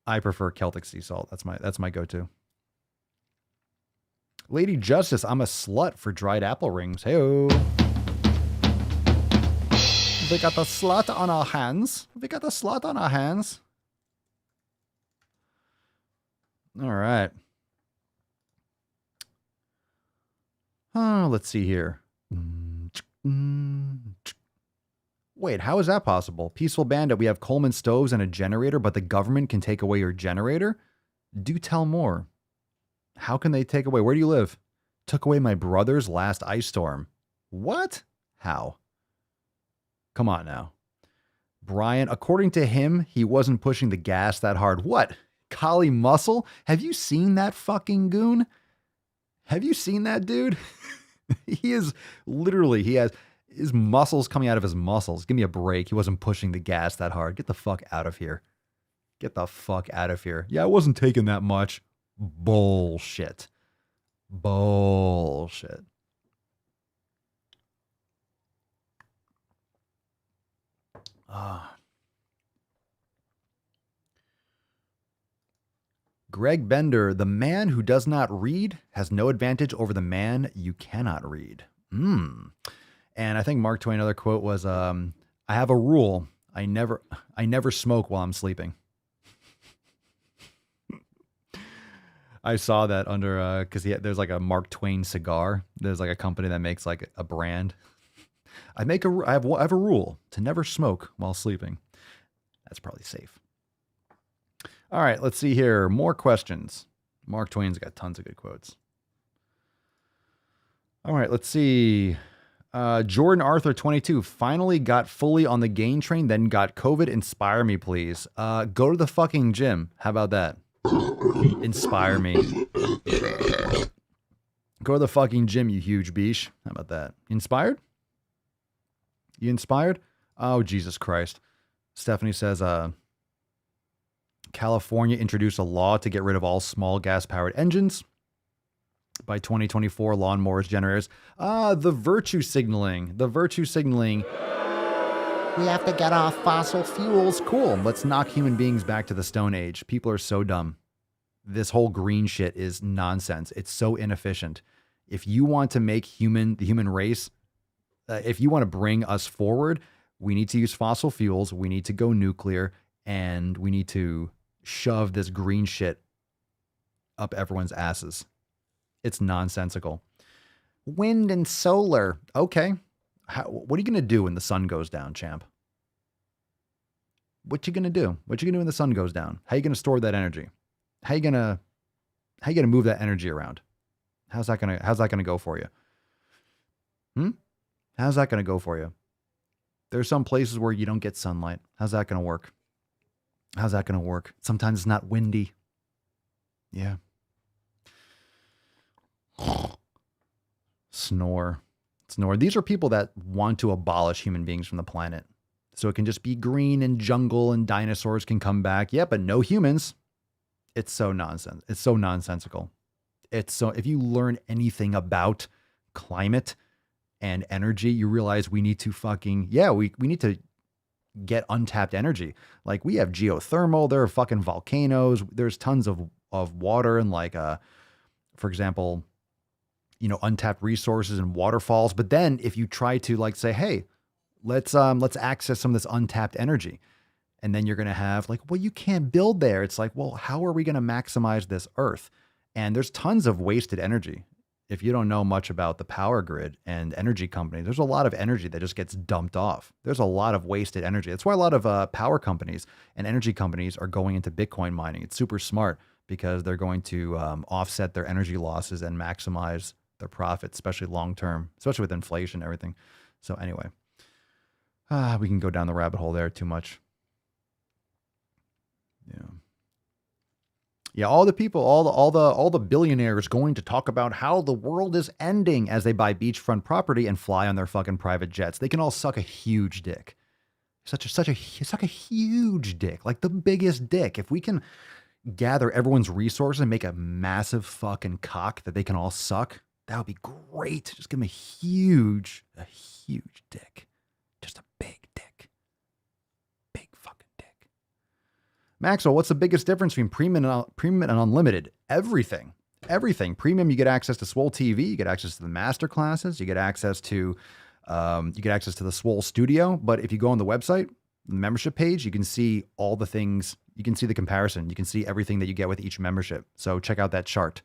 I prefer Celtic sea salt. That's my go-to. Lady Justice, I'm a slut for dried apple rings. Hey-o. We got the slut on our hands. All right. Let's see here. Wait, how is that possible? Peaceful Bandit, we have Coleman stoves and a generator, but the government can take away your generator? Do tell more. How can they take away? Where do you live? Took away my brother's last ice storm. What? How? Come on now. Brian, according to him, he wasn't pushing the gas that hard. What? Kali Muscle? Have you seen that fucking goon? Have you seen that dude? He is literally, he has his muscles coming out of his muscles. Give me a break. He wasn't pushing the gas that hard. Get the fuck out of here. Get the fuck out of here. Yeah, I wasn't taking that much. Bullshit. Bullshit. Greg Bender, the man who does not read has no advantage over the man you cannot read. And I think Mark Twain, another quote was, I have a rule. I never smoke while I'm sleeping. I saw that under, because there's like a Mark Twain cigar. There's like a company that makes like a brand. I have a rule to never smoke while sleeping. That's probably safe. All right, let's see here. More questions. Mark Twain's got tons of good quotes. All right, let's see. Jordan Arthur 22 finally got fully on the gain train, then got COVID. Inspire me, please. Go to the fucking gym. How about that? Inspire me. Go to the fucking gym, you huge beesh. How about that? Inspired? You inspired? Oh, Jesus Christ. Stephanie says, California introduced a law to get rid of all small gas-powered engines. By 2024, lawnmowers, generators. The virtue signaling. The virtue signaling. We have to get off fossil fuels. Cool. Let's knock human beings back to the Stone Age. People are so dumb. This whole green shit is nonsense. It's so inefficient. If you want to make the human race, if you want to bring us forward, we need to use fossil fuels. We need to go nuclear, and we need to shove this green shit up everyone's asses. It's nonsensical. Wind and solar. Okay. What are you going to do when the sun goes down, champ? What you going to do? What you going to do when the sun goes down? How you going to store that energy? How you going to move that energy around? How's that going to go for you? How's that going to go for you? There's some places where you don't get sunlight. How's that going to work? How's that going to work? Sometimes it's not windy. Yeah. Snore. These are people that want to abolish human beings from the planet. So it can just be green and jungle and dinosaurs can come back. Yeah, but no humans. It's so nonsense. It's so nonsensical. If you learn anything about climate and energy, you realize we need to we need to get untapped energy. Like we have geothermal, there are fucking volcanoes, there's tons of water and for example, untapped resources and waterfalls. But then if you try to say, hey, let's access some of this untapped energy. And then you're going to have well, you can't build there. It's well, how are we going to maximize this earth? And there's tons of wasted energy. If you don't know much about the power grid and energy companies, there's a lot of energy that just gets dumped off. There's a lot of wasted energy. That's why a lot of power companies and energy companies are going into Bitcoin mining. It's super smart because they're going to offset their energy losses and maximize their profits, especially long-term, especially with inflation and everything. So anyway, we can go down the rabbit hole there too much. Yeah, all the people, all the billionaires going to talk about how the world is ending as they buy beachfront property and fly on their fucking private jets. They can all suck a huge dick. Suck a huge dick, like the biggest dick. If we can gather everyone's resources and make a massive fucking cock that they can all suck, that would be great. Just give them a huge dick. Just a big dick. Big fucking dick. Maxwell, what's the biggest difference between premium and unlimited? Everything. Premium, you get access to Swole TV, you get access to the master classes, you get access to the Swole Studio. But if you go on the website, the membership page, you can see all the things. You can see the comparison. You can see everything that you get with each membership. So check out that chart.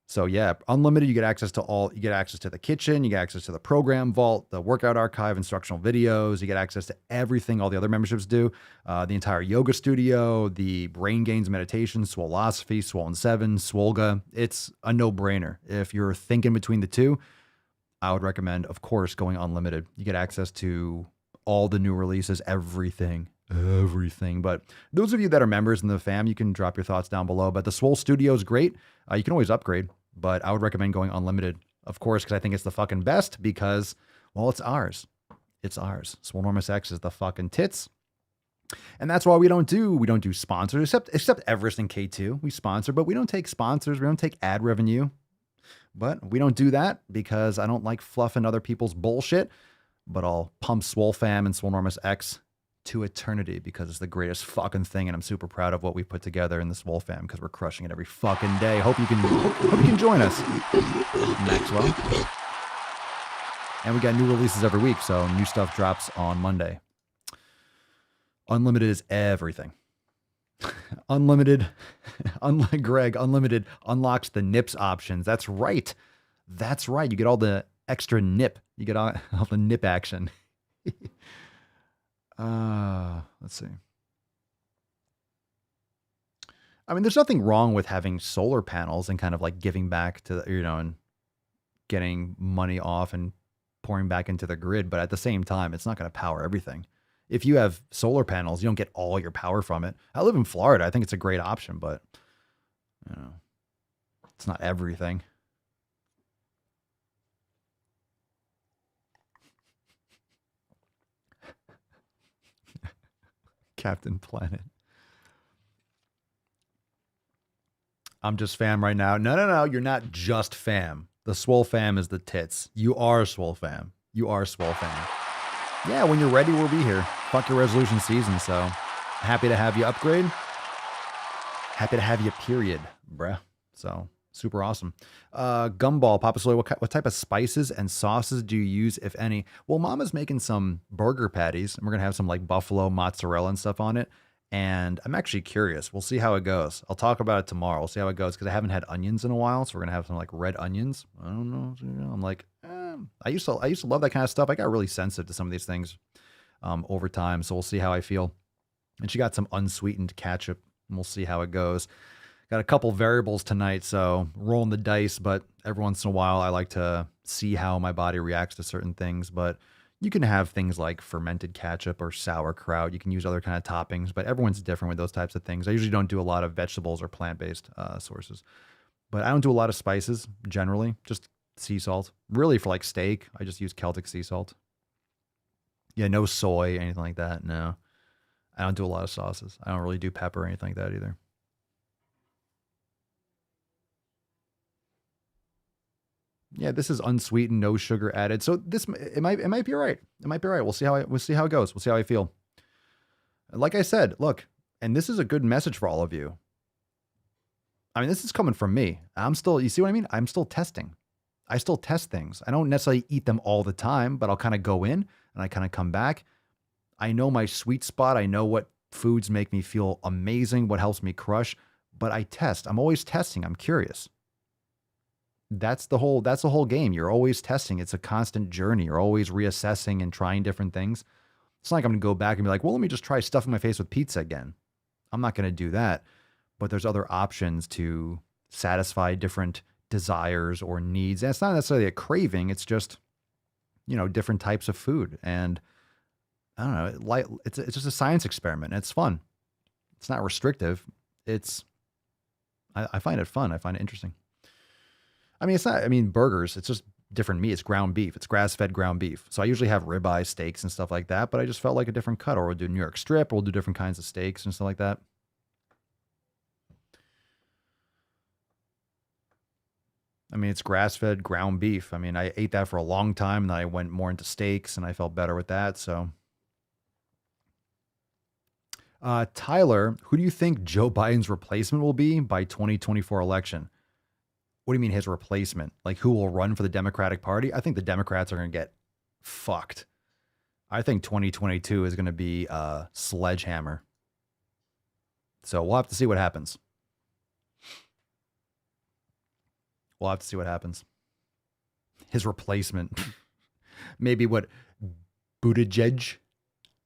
So yeah, unlimited, you get access to all, you get access to the kitchen, you get access to the program vault, the workout archive, instructional videos, you get access to everything all the other memberships do, the entire yoga studio, the brain gains meditation, Swolosophy, Swollen 7, Swolga. It's a no-brainer. If you're thinking between the two, I would recommend, of course, going unlimited. You get access to all the new releases, everything. But those of you that are members in the fam, you can drop your thoughts down below. But the Swole Studio is great. You can always upgrade, but I would recommend going unlimited, of course, because I think it's the fucking best because, well, it's ours. It's ours. Swolenormous X is the fucking tits. And that's why we don't do sponsors, except Everest and K2. We sponsor, but we don't take sponsors. We don't take ad revenue. But we don't do that because I don't like fluffing other people's bullshit. But I'll pump SwoleFam and Swolenormous X to eternity because it's the greatest fucking thing, and I'm super proud of what we put together in the SwoleFam because we're crushing it every fucking day. Hope you can join us, Maxwell. And we got new releases every week, so new stuff drops on Monday. Unlimited is everything. Unlimited, unlike Greg, unlimited unlocks the nips options. That's right. That's right. You get all the extra nip. You get all the nip action. Let's see. I mean, there's nothing wrong with having solar panels and kind of like giving back to, and getting money off and pouring back into the grid. But at the same time, it's not going to power everything. If you have solar panels, you don't get all your power from it. I live in Florida. I think it's a great option, but it's not everything. Captain Planet. I'm just fam right now. No. You're not just fam. The Swole fam is the tits. You are Swole fam. You are Swole fam. Yeah, when you're ready, we'll be here. Fuck your resolution season, so happy to have you upgrade. Happy to have you, period, bruh. So super awesome. Gumball, Papa Soy, what type of spices and sauces do you use, if any? Well, Mama's making some burger patties, and we're going to have some like buffalo mozzarella and stuff on it. And I'm actually curious. We'll see how it goes. I'll talk about it tomorrow. We'll see how it goes because I haven't had onions in a while. So we're going to have some like red onions. I don't know. I'm like, I used to love that kind of stuff. I got really sensitive to some of these things over time. So we'll see how I feel. And she got some unsweetened ketchup, and we'll see how it goes. Got a couple variables tonight, so rolling the dice. But every once in a while, I like to see how my body reacts to certain things. But you can have things like fermented ketchup or sauerkraut. You can use other kind of toppings, but everyone's different with those types of things. I usually don't do a lot of vegetables or plant-based sources, but I don't do a lot of spices generally, just sea salt. Really for like steak, I just use Celtic sea salt. Yeah, no soy, anything like that. No, I don't do a lot of sauces. I don't really do pepper or anything like that either. Yeah, this is unsweetened, no sugar added. So this it might be right. It might be right. We'll see how it goes. We'll see how I feel. Like I said, look, and this is a good message for all of you. I mean, this is coming from me. I'm still, you see what I mean? I'm still testing. I still test things. I don't necessarily eat them all the time, but I'll kind of go in and I kind of come back. I know my sweet spot. I know what foods make me feel amazing, what helps me crush, but I test. I'm always testing. I'm curious. That's the whole game. You're always testing. It's a constant journey. You're always reassessing and trying different things. It's not like I'm going to go back and be like, well, let me just try stuffing my face with pizza again. I'm not going to do that. But there's other options to satisfy different desires or needs. And it's not necessarily a craving. It's just, different types of food. And I don't know, it's just a science experiment. And it's fun. It's not restrictive. I find it fun. I find it interesting. Burgers, it's just different meat. It's ground beef. It's grass-fed ground beef. So I usually have ribeye steaks and stuff like that, but I just felt like a different cut. Or we'll do New York strip, or we'll do different kinds of steaks and stuff like that. It's grass-fed ground beef. I ate that for a long time, and then I went more into steaks, and I felt better with that, so. Tyler, who do you think Joe Biden's replacement will be by 2024 election? What do you mean his replacement? Like who will run for the Democratic Party? I think the Democrats are going to get fucked. I think 2022 is going to be a sledgehammer. So we'll have to see what happens. We'll have to see what happens. His replacement. Maybe what? Buttigieg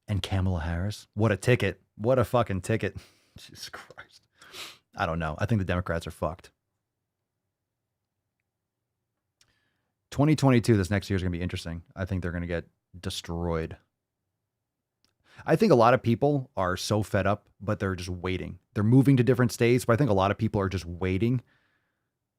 and Kamala Harris. What a ticket. What a fucking ticket. Jesus Christ. I don't know. I think the Democrats are fucked. 2022, this next year is going to be interesting. I think they're going to get destroyed. I think a lot of people are so fed up, but they're just waiting. They're moving to different states, but I think a lot of people are just waiting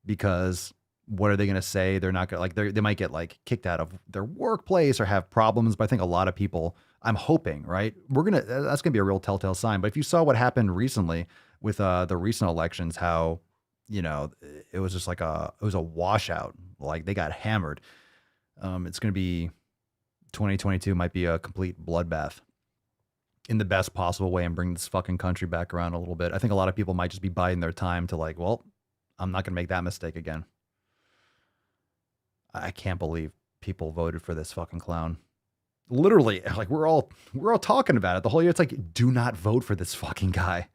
because what are they going to say? They're not going to, they might get like kicked out of their workplace or have problems. But I think a lot of people, I'm hoping, right? That's going to be a real telltale sign. But if you saw what happened recently with the recent elections, how, it was just like it was a washout. Like they got hammered. It's going to be 2022 might be a complete bloodbath in the best possible way and bring this fucking country back around a little bit. I think a lot of people might just be biding their time to like, well, I'm not going to make that mistake again. I can't believe people voted for this fucking clown. Literally, like we're all talking about it the whole year. It's like, do not vote for this fucking guy.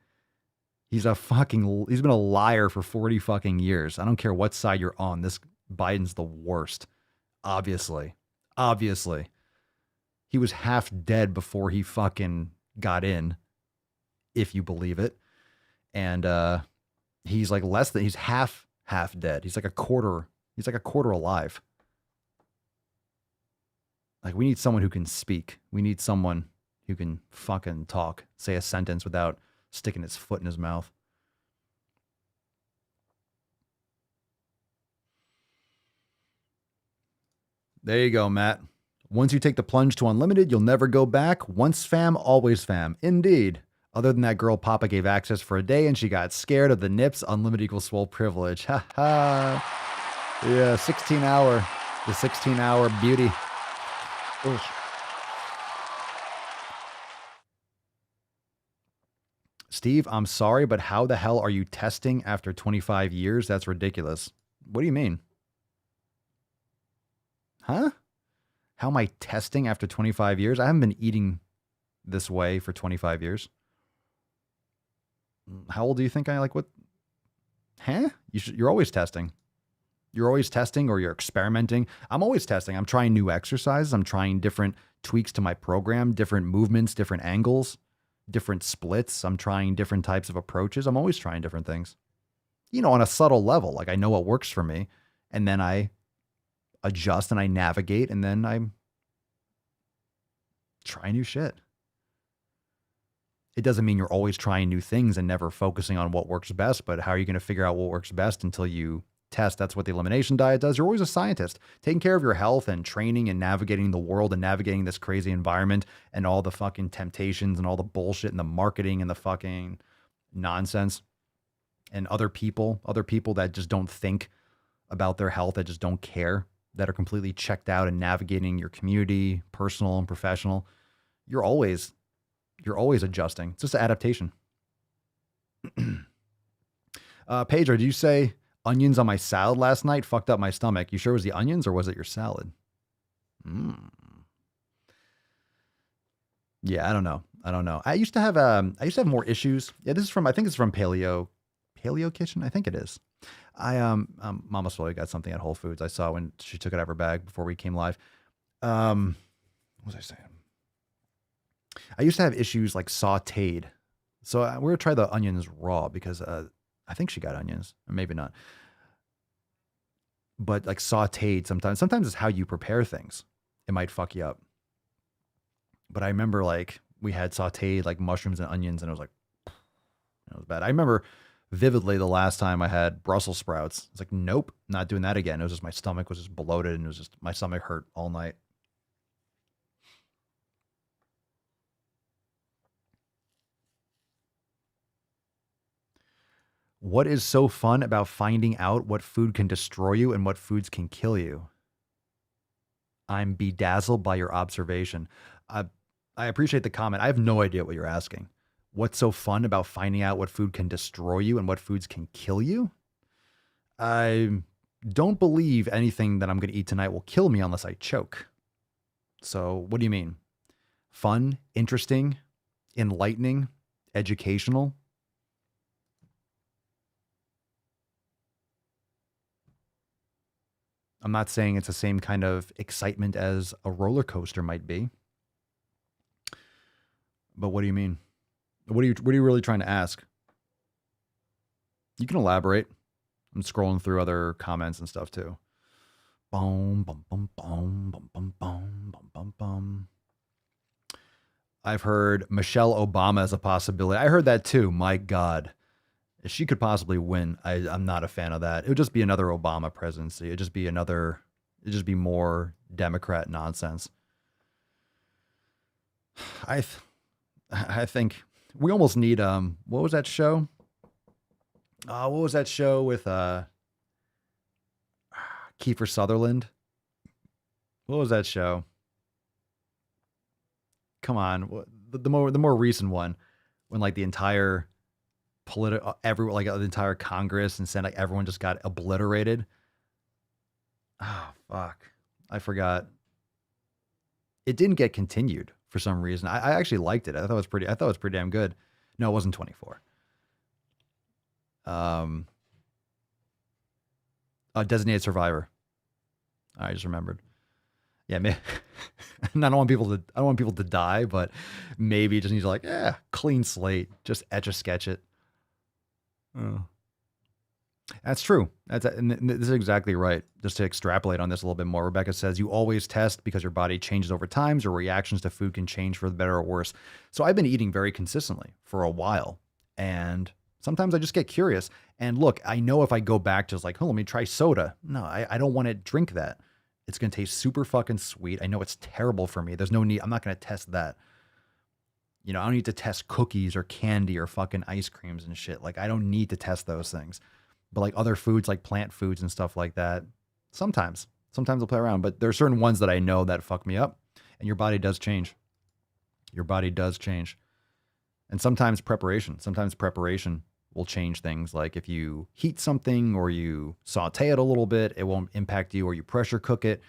He's been a liar for 40 fucking years. I don't care what side you're on. This Biden's the worst. Obviously. He was half dead before he fucking got in, if you believe it. And he's like he's half dead. He's like a quarter alive. Like we need someone who can speak. We need someone who can fucking talk, say a sentence without sticking his foot in his mouth. There you go, Matt. Once you take the plunge to unlimited, you'll never go back. Once fam, always fam. Indeed. Other than that girl Papa gave access for a day and she got scared of the nips, unlimited equals swole privilege. Ha ha. Yeah, 16-hour. The 16-hour beauty. Oof. Steve, I'm sorry, but how the hell are you testing after 25 years? That's ridiculous. What do you mean? Huh? How am I testing after 25 years? I haven't been eating this way for 25 years. How old do you think I like? What? Huh? You're always testing. You're always testing or you're experimenting. I'm always testing. I'm trying new exercises. I'm trying different tweaks to my program, different movements, different angles, different splits. I'm trying different types of approaches. I'm always trying different things, on a subtle level. Like I know what works for me and then I adjust and I navigate and then I try new shit. It doesn't mean you're always trying new things and never focusing on what works best, but how are you going to figure out what works best until you test? That's what the elimination diet does. You're always a scientist, taking care of your health and training and navigating the world and navigating this crazy environment and all the fucking temptations and all the bullshit and the marketing and the fucking nonsense and other people that just don't think about their health, that just don't care, that are completely checked out and navigating your community, personal and professional. You're always adjusting. It's just an adaptation. Pedro, did you say onions on my salad last night fucked up my stomach? You sure it was the onions or was it your salad? Yeah, I don't know. I used to have more issues. Yeah, I think it's from Paleo Kitchen. I think it is. Mama Swole got something at Whole Foods. I saw when she took it out of her bag before we came live. What was I saying? I used to have issues like sauteed. So we're going to try the onions raw because I think she got onions, or maybe not. But like sauteed sometimes it's how you prepare things. It might fuck you up. But I remember like we had sauteed like mushrooms and onions and it was bad. I remember vividly the last time I had Brussels sprouts. It's like, nope, not doing that again. It was just my stomach was just bloated and my stomach hurt all night. What is so fun about finding out what food can destroy you and what foods can kill you? I'm bedazzled by your observation. I appreciate the comment. I have no idea what you're asking. What's so fun about finding out what food can destroy you and what foods can kill you? I don't believe anything that I'm going to eat tonight will kill me unless I choke. So what do you mean? Fun, interesting, enlightening, educational? I'm not saying it's the same kind of excitement as a roller coaster might be. But what do you mean? What are you really trying to ask? You can elaborate. I'm scrolling through other comments and stuff too. Boom, bum, bum, bum, bum, bum, bum, bum, bum, bum. I've heard Michelle Obama as a possibility. I heard that too. My God. If she could possibly win, I'm not a fan of that. It would just be another Obama presidency. It'd just be more Democrat nonsense. I think we almost need, what was that show? What was that show with Kiefer Sutherland? What was that show? Come on, the more recent one, when like the entire the entire Congress and Senate, like everyone just got obliterated. Oh fuck, I forgot. It didn't get continued for some reason. I actually liked it. I thought it was pretty damn good. No, it wasn't 24. Designated Survivor. I just remembered. Yeah, man. I don't want people to die, but maybe it just needs to like, clean slate. Just etch a sketch it. Oh. That's true. And this is exactly right. Just to extrapolate on this a little bit more, Rebecca says, you always test because your body changes over time, or reactions to food can change for the better or worse. So I've been eating very consistently for a while, and sometimes I just get curious. And look, I know if I go back to like, let me try soda. No, I don't want to drink that. It's going to taste super fucking sweet. I know it's terrible for me. There's no need. I'm not going to test that. You know, I don't need to test cookies or candy or fucking ice creams and shit. Like, I don't need to test those things. But like other foods, like plant foods and stuff like that, sometimes I'll play around. But there are certain ones that I know that fuck me up. And your body does change. Your body does change. And sometimes preparation will change things. Like if you heat something or you saute it a little bit, it won't impact you, or you pressure cook it.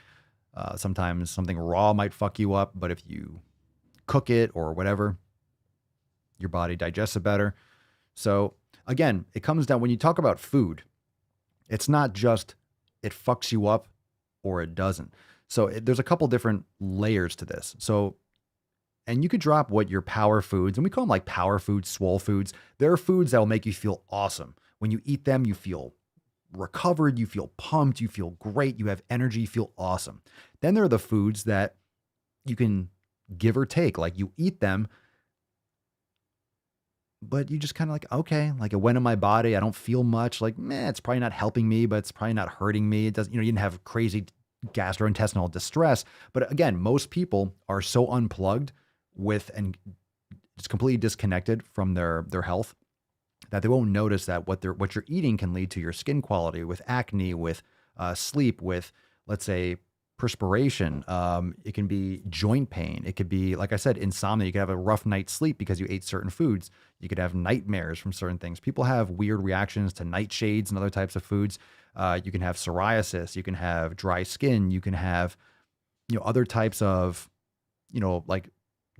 Sometimes something raw might fuck you up, but if you cook it or whatever, your body digests it better. So again, it comes down, when you talk about food, it's not just it fucks you up or it doesn't. So there's a couple different layers to this. So, and you could drop what your power foods, and we call them like power foods, swole foods. There are foods that will make you feel awesome. When you eat them, you feel recovered, you feel pumped, you feel great, you have energy, you feel awesome. Then there are the foods that you can give or take. Like you eat them, but you just kind of like, okay, like it went in my body. I don't feel much. Like, it's probably not helping me, but it's probably not hurting me. It doesn't, you didn't have crazy gastrointestinal distress. But again, most people are so unplugged with and it's completely disconnected from their health that they won't notice that what you're eating can lead to your skin quality, with acne, with sleep, with, let's say, perspiration. It can be joint pain. It could be, like I said, insomnia. You could have a rough night's sleep because you ate certain foods. You could have nightmares from certain things. People have weird reactions to nightshades and other types of foods. You can have psoriasis. You can have dry skin. You can have, other types of, like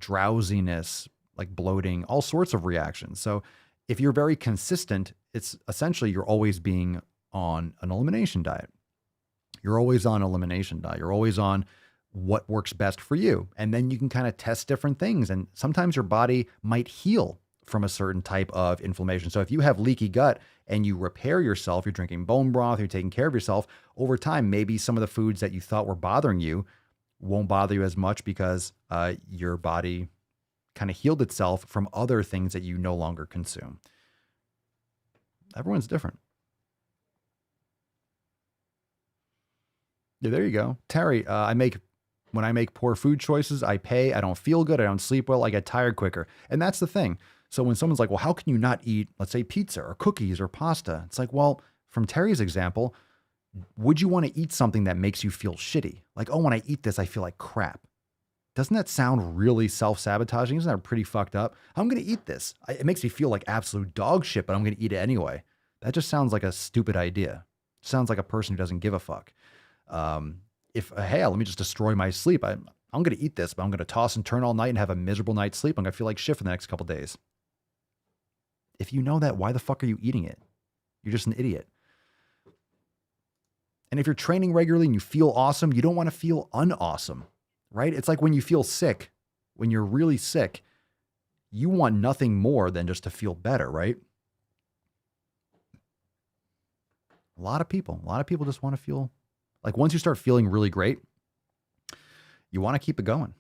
drowsiness, like bloating, all sorts of reactions. So if you're very consistent, it's essentially you're always being on an elimination diet. You're always on elimination diet. You're always on what works best for you. And then you can kind of test different things. And sometimes your body might heal from a certain type of inflammation. So if you have leaky gut and you repair yourself, you're drinking bone broth, you're taking care of yourself, over time, maybe some of the foods that you thought were bothering you won't bother you as much because your body kind of healed itself from other things that you no longer consume. Everyone's different. Yeah, there you go. Terry, when I make poor food choices, I pay, I don't feel good, I don't sleep well, I get tired quicker. And that's the thing. So when someone's like, well, how can you not eat, let's say, pizza or cookies or pasta? It's like, well, from Terry's example, would you want to eat something that makes you feel shitty? Like, oh, when I eat this, I feel like crap. Doesn't that sound really self-sabotaging? Isn't that pretty fucked up? I'm going to eat this. It makes me feel like absolute dog shit, but I'm going to eat it anyway. That just sounds like a stupid idea. It sounds like a person who doesn't give a fuck. Hey, let me just destroy my sleep. I'm going to eat this, but I'm going to toss and turn all night and have a miserable night's sleep. I'm going to feel like shit for the next couple days. If you know that, why the fuck are you eating it? You're just an idiot. And if you're training regularly and you feel awesome, you don't want to feel unawesome, right? It's like when you feel sick, when you're really sick, you want nothing more than just to feel better, right? A lot of people just want to feel like once you start feeling really great, you want to keep it going.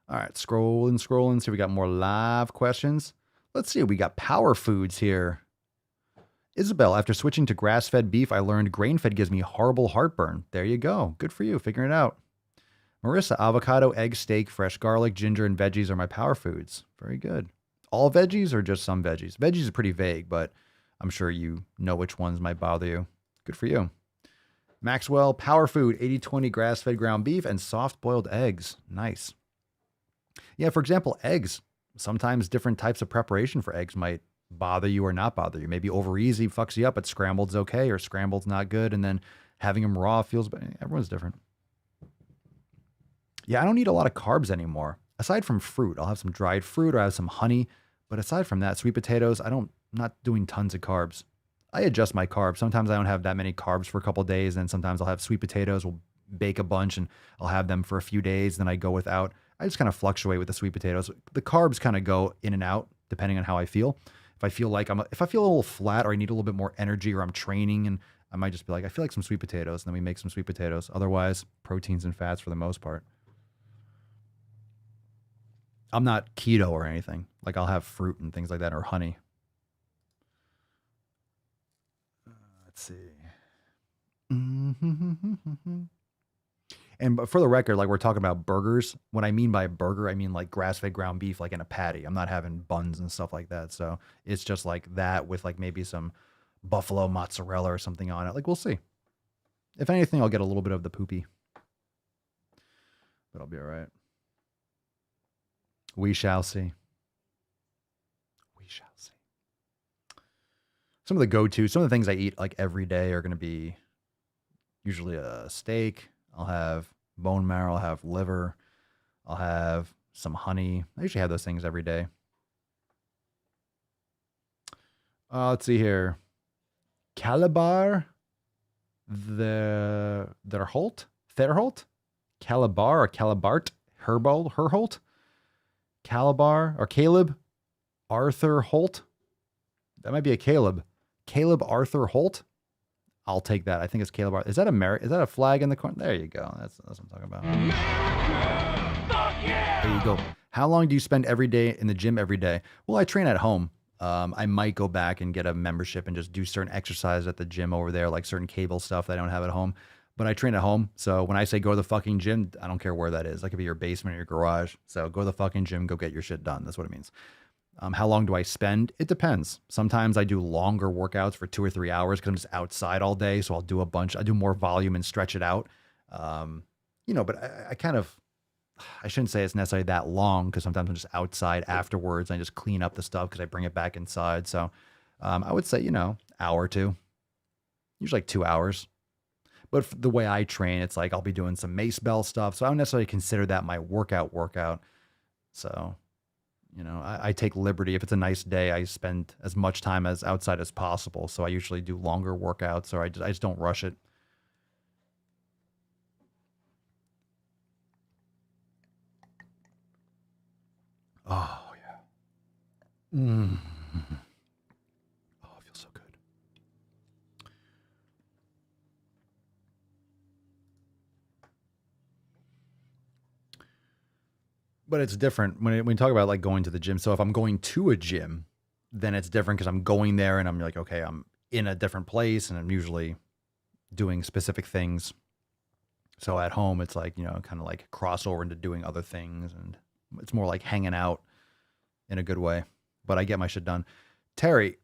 All right, scrolling. See, we got more live questions. Let's see, we got power foods here. Isabel, after switching to grass-fed beef, I learned grain-fed gives me horrible heartburn. There you go. Good for you, figuring it out. Marissa, avocado, egg, steak, fresh garlic, ginger, and veggies are my power foods. Very good. All veggies or just some veggies? Veggies is pretty vague, but I'm sure you know which ones might bother you. Good for you. Maxwell, power food, 80-20 grass-fed ground beef and soft-boiled eggs. Nice. Yeah, for example, eggs. Sometimes different types of preparation for eggs might bother you or not bother you. Maybe over easy fucks you up, but scrambled's okay, or scrambled's not good, and then having them raw feels better. Everyone's different. Yeah, I don't eat a lot of carbs anymore. Aside from fruit, I'll have some dried fruit or I have some honey. But aside from that, sweet potatoes, I'm not doing tons of carbs. I adjust my carbs. Sometimes I don't have that many carbs for a couple of days. And sometimes I'll have sweet potatoes. We'll bake a bunch and I'll have them for a few days. Then I go without. I just kind of fluctuate with the sweet potatoes. The carbs kind of go in and out depending on how I feel. If I feel a little flat or I need a little bit more energy or I'm training, and I might just be like, I feel like some sweet potatoes. And then we make some sweet potatoes. Otherwise, proteins and fats for the most part. I'm not keto or anything. Like I'll have fruit and things like that or honey. Let's see. And for the record, like we're talking about burgers. What I mean by burger, I mean like grass-fed ground beef, like in a patty. I'm not having buns and stuff like that. So it's just like that with like maybe some buffalo mozzarella or something on it. Like we'll see. If anything, I'll get a little bit of the poopy. But I'll be all right. We shall see. We shall see. Some of the things I eat like every day are going to be usually a steak. I'll have bone marrow. I'll have liver. I'll have some honey. I usually have those things every day. Let's see here. Calabar. Therholt? Calabar or Calabart? Herholt? Calabar or Caleb Arthur Holt. That might be a Caleb. Caleb Arthur Holt. I'll take that. I think it's Caleb Arthur. Is that a flag in the corner? There you go. That's what I'm talking about. There you go. How long do you spend every day in the gym every day? Well, I train at home. I might go back and get a membership and just do certain exercises at the gym over there, like certain cable stuff that I don't have at home. But I train at home. So when I say go to the fucking gym, I don't care where that is. That could be your basement or your garage. So go to the fucking gym, go get your shit done. That's what it means. How long do I spend? It depends. Sometimes I do longer workouts for 2 or 3 hours because I'm just outside all day. So I'll do a bunch. I do more volume and stretch it out. But I shouldn't say it's necessarily that long because sometimes I'm just outside afterwards. And I just clean up the stuff because I bring it back inside. So I would say, hour or two, usually like 2 hours. But the way I train, it's like I'll be doing some mace bell stuff. So I don't necessarily consider that my workout. So, I take liberty. If it's a nice day, I spend as much time as outside as possible. So I usually do longer workouts or I just don't rush it. Oh, yeah. Oh, it feels so good. But it's different when we talk about like going to the gym. So if I'm going to a gym, then it's different because I'm going there and I'm like, okay, I'm in a different place and I'm usually doing specific things. So at home, it's like, kind of like crossover into doing other things. And it's more like hanging out in a good way. But I get my shit done. Terry,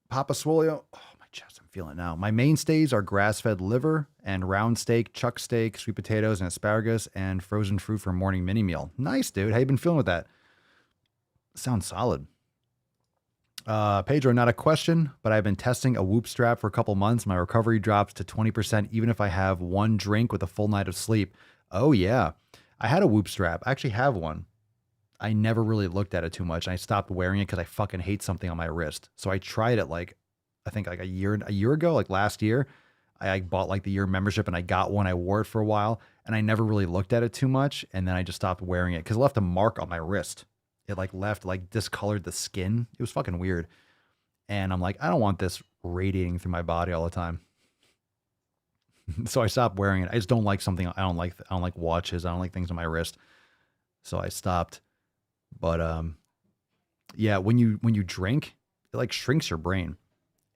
Papa Swolio. Oh, my chest, I'm feeling it now. My mainstays are grass-fed liver and round steak, chuck steak, sweet potatoes and asparagus, and frozen fruit for morning mini meal. Nice, dude. How you been feeling with that? Sounds solid. Pedro, not a question, but I've been testing a Whoop strap for a couple months. My recovery drops to 20% even if I have one drink with a full night of sleep. Oh, yeah. I had a Whoop strap. I actually have one. I never really looked at it too much. And I stopped wearing it because I fucking hate something on my wrist. So I tried it like, I think like a year ago, like last year. I bought like the year membership and I got one. I wore it for a while and I never really looked at it too much. And then I just stopped wearing it because it left a mark on my wrist. It like discolored the skin. It was fucking weird. And I'm like, I don't want this radiating through my body all the time. So I stopped wearing it. I just don't like something. I don't like watches. I don't like things on my wrist. So I stopped. But yeah, when you drink, it like shrinks your brain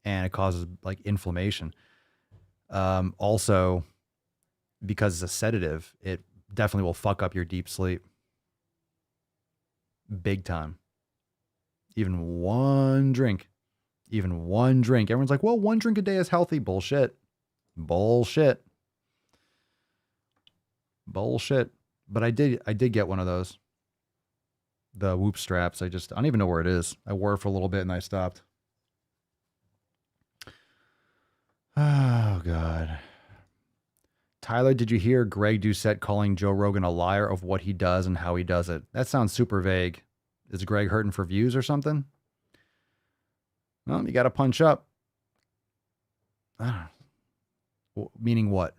and it causes like inflammation. Also, because it's a sedative, it definitely will fuck up your deep sleep. Big time. Even one drink. Everyone's like, well, 1 drink a day is healthy. Bullshit. But I did get one of those. The Whoop straps. I don't even know where it is. I wore it for a little bit and I stopped. Oh, God. Tyler, did you hear Greg Doucette calling Joe Rogan a liar of what he does and how he does it? That sounds super vague. Is Greg hurting for views or something? Well, you got to punch up. Meaning what?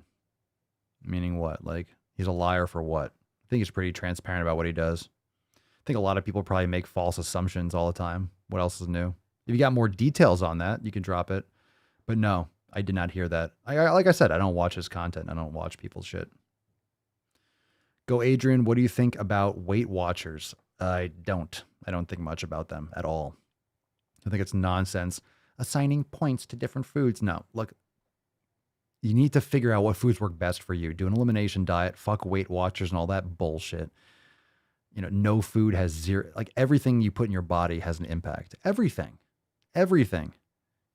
Like, he's a liar for what? I think he's pretty transparent about what he does. I think a lot of people probably make false assumptions all the time. What else is new? If you got more details on that, you can drop it. But no, I did not hear that. Like I said, I don't watch his content. I don't watch people's shit. Go Adrian, what do you think about Weight Watchers? I don't think much about them at all. I think it's nonsense. Assigning points to different foods. No, look, you need to figure out what foods work best for you. Do an elimination diet, fuck Weight Watchers and all that bullshit. You know, no food has zero, like everything you put in your body has an impact. Everything.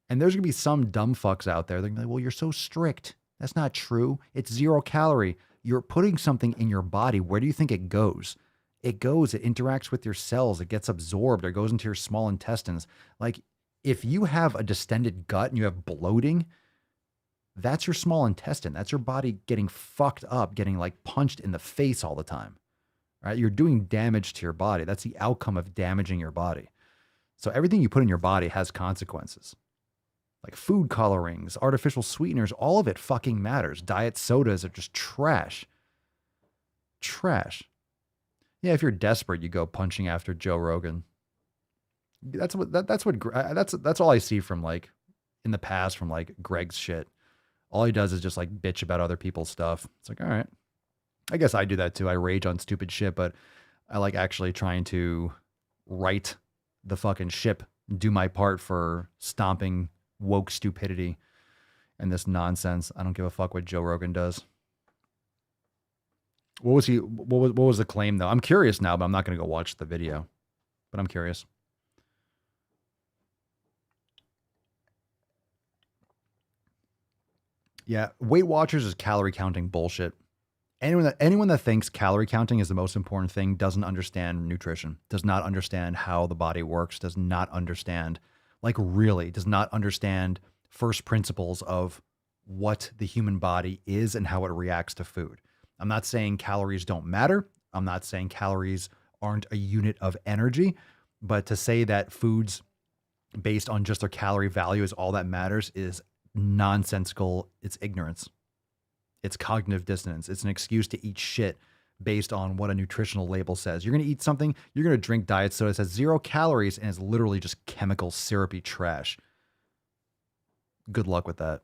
And there's going to be some dumb fucks out there. They're going to be like, well, you're so strict. That's not true. It's 0 calorie. You're putting something in your body. Where do you think it goes? It interacts with your cells. It gets absorbed or goes into your small intestines. Like if you have a distended gut and you have bloating, that's your small intestine. That's your body getting fucked up, getting like punched in the face all the time, right? You're doing damage to your body. That's the outcome of damaging your body. So everything you put in your body has consequences. Like food colorings, artificial sweeteners, all of it fucking matters. Diet sodas are just trash. Yeah, if you're desperate, you go punching after Joe Rogan. That's all I see from like in the past from like Greg's shit. All he does is just like bitch about other people's stuff. It's like, all right. I guess I do that too. I rage on stupid shit, but I like actually trying to right the fucking ship, do my part for stomping woke stupidity and this nonsense. I don't give a fuck what Joe Rogan does. What was the claim though? I'm curious now, but I'm not going to go watch the video, but I'm curious. Yeah, Weight Watchers is calorie counting bullshit. Anyone that thinks calorie counting is the most important thing doesn't understand nutrition, does not understand how the body works, does not understand first principles of what the human body is and how it reacts to food. I'm not saying calories don't matter. I'm not saying calories aren't a unit of energy, but to say that foods based on just their calorie value is all that matters is nonsensical. It's ignorance. It's cognitive dissonance. It's an excuse to eat shit based on what a nutritional label says. You're going to eat something, you're going to drink diet soda that says 0 calories and it's literally just chemical syrupy trash. Good luck with that.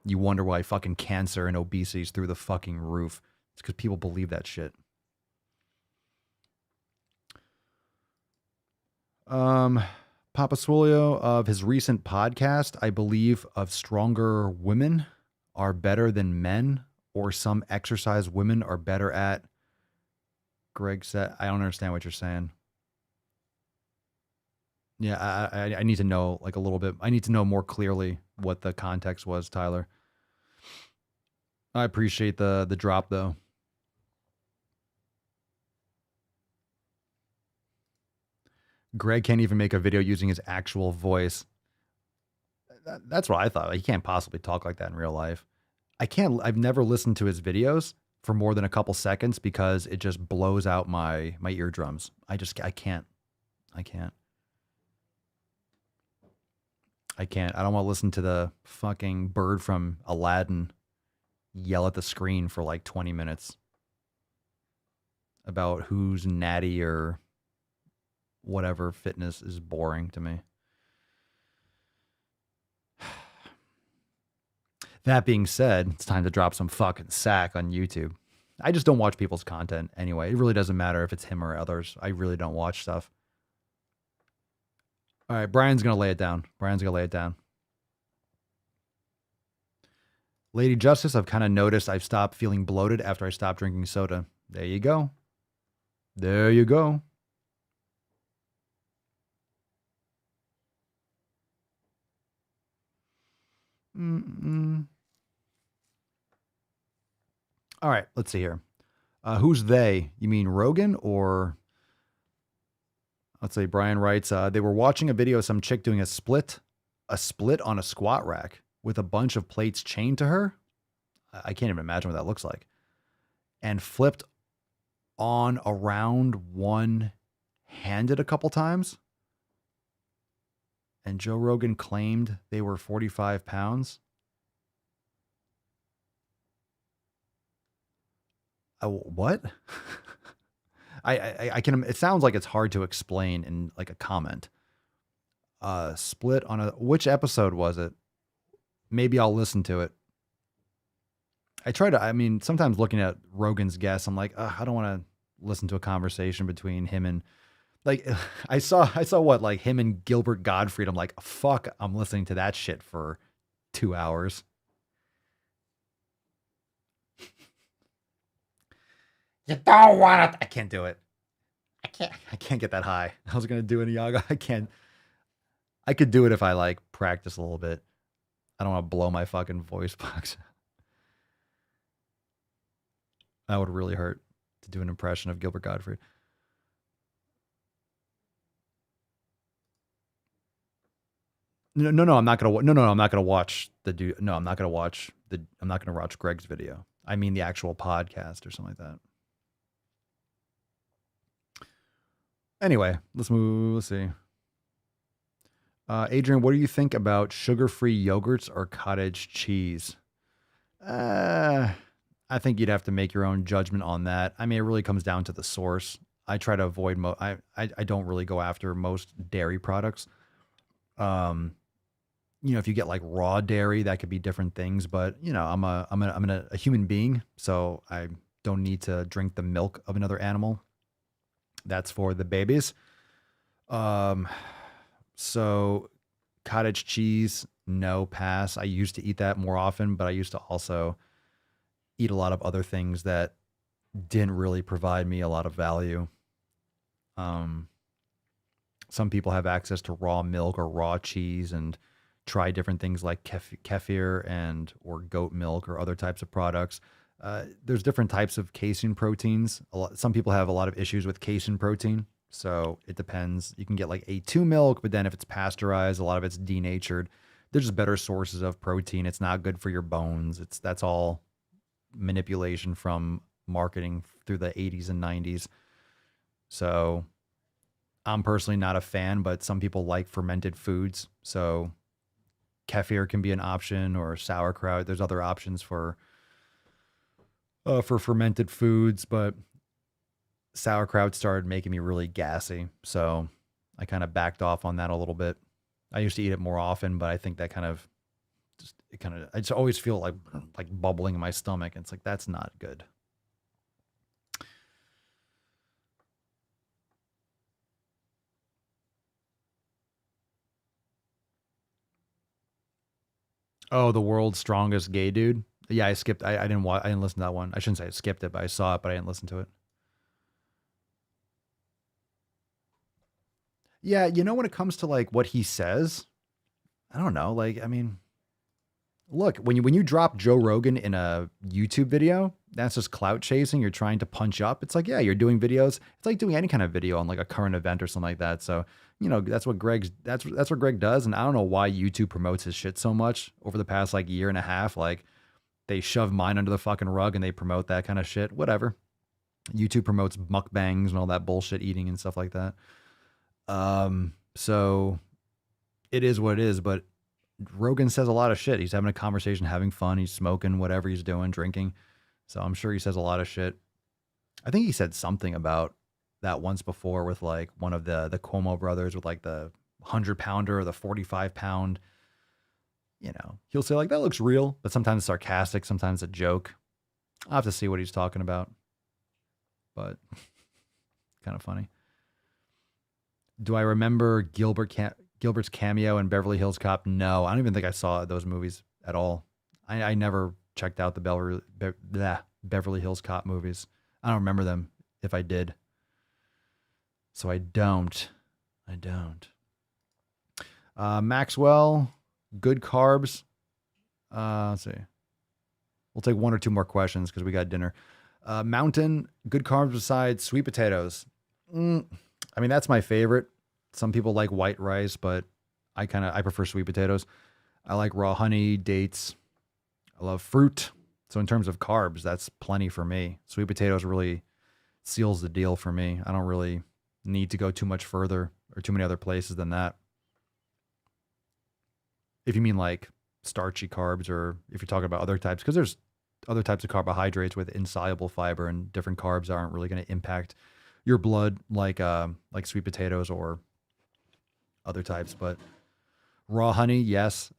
You wonder why fucking cancer and obesity is through the fucking roof. It's because people believe that shit. Papa Swolio, of his recent podcast, I believe of stronger women are better than men, or some exercise women are better at. Greg said, I don't understand what you're saying. Yeah, I need to know like a little bit. I need to know more clearly what the context was, Tyler. I appreciate the drop though. Greg can't even make a video using his actual voice. That's what I thought. He can't possibly talk like that in real life. I've never listened to his videos, for more than a couple seconds because it just blows out my eardrums. I can't. I don't want to listen to the fucking bird from Aladdin yell at the screen for like 20 minutes about who's natty or whatever fitness is boring to me. That being said, it's time to drop some fucking sack on YouTube. I just don't watch people's content anyway. It really doesn't matter if it's him or others. I really don't watch stuff. All right, Brian's going to lay it down. Lady Justice, I've kind of noticed I've stopped feeling bloated after I stopped drinking soda. There you go. All right, let's see here. Who's they? You mean Rogan or... Let's say Brian writes, they were watching a video of some chick doing a split on a squat rack with a bunch of plates chained to her. I can't even imagine what that looks like. And flipped on around one-handed a couple times. And Joe Rogan claimed they were 45 pounds. What? I can. It sounds like it's hard to explain in like a comment. Split on which episode was it? Maybe I'll listen to it. Sometimes looking at Rogan's guests, I'm like, I don't want to listen to a conversation between him and like, I saw what, like him and Gilbert Gottfried. I'm like, fuck, I'm listening to that shit for 2 hours. You don't want it. I can't do it. I can't get that high. I was going to do an yoga. I can't. I could do it if I like practice a little bit. I don't want to blow my fucking voice box. That would really hurt to do an impression of Gilbert Gottfried. No, I'm not gonna. No, I'm not gonna watch the dude. No, I'm not gonna watch the. I'm not gonna watch Greg's video. I mean the actual podcast or something like that. Anyway, let's move. Let's see. Adrian, what do you think about sugar-free yogurts or cottage cheese? I think you'd have to make your own judgment on that. I mean, it really comes down to the source. I try to avoid. I don't really go after most dairy products. If you get like raw dairy, that could be different things. But I'm a human being, so I don't need to drink the milk of another animal. That's for the babies. So cottage cheese, no, pass. I used to eat that more often, but I used to also eat a lot of other things that didn't really provide me a lot of value. Some people have access to raw milk or raw cheese and try different things like kefir or goat milk or other types of products. There's different types of casein proteins. Some people have a lot of issues with casein protein, so it depends. You can get like A2 milk, but then if it's pasteurized, a lot of it's denatured. There's just better sources of protein. It's not good for your bones. That's all manipulation from marketing through the 80s and 90s. So I'm personally not a fan, but some people like fermented foods. So kefir can be an option, or sauerkraut. There's other options for fermented foods, but sauerkraut started making me really gassy. So I kind of backed off on that a little bit. I used to eat it more often, but I think that I just always feel like bubbling in my stomach. It's like, that's not good. Oh, the world's strongest gay dude. Yeah, I skipped. I didn't listen to that one. I shouldn't say I skipped it, but I saw it, but I didn't listen to it. Yeah, when it comes to like what he says, I don't know. Like, I mean, look, when you drop Joe Rogan in a YouTube video, that's just clout chasing. You're trying to punch up. It's like, yeah, you're doing videos. It's like doing any kind of video on like a current event or something like that. So, that's what that's what Greg does. And I don't know why YouTube promotes his shit so much over the past like year and a half. Like, they shove mine under the fucking rug and they promote that kind of shit. Whatever. YouTube promotes mukbangs and all that bullshit eating and stuff like that. So it is what it is, but Rogan says a lot of shit. He's having a conversation, having fun. He's smoking, whatever he's doing, drinking. So I'm sure he says a lot of shit. I think he said something about that once before with like one of the Cuomo brothers with like the 100-pounder or the 45-pound. You know, he'll say like, that looks real, but sometimes sarcastic, sometimes a joke. I'll have to see what he's talking about. But kind of funny. Do I remember Gilbert's cameo in Beverly Hills Cop? No, I don't even think I saw those movies at all. I never checked out the Beverly Hills Cop movies. I don't remember them if I did. So I don't. Maxwell, good carbs. Let's see. We'll take one or two more questions because we got dinner. Mountain, good carbs besides sweet potatoes. I mean, that's my favorite. Some people like white rice, but I prefer sweet potatoes. I like raw honey, dates. I love fruit. So in terms of carbs, that's plenty for me. Sweet potatoes really seals the deal for me. I don't really need to go too much further or too many other places than that. If you mean like starchy carbs, or if you're talking about other types, because there's other types of carbohydrates with insoluble fiber, and different carbs aren't really going to impact your blood like sweet potatoes or other types. But raw honey, yes.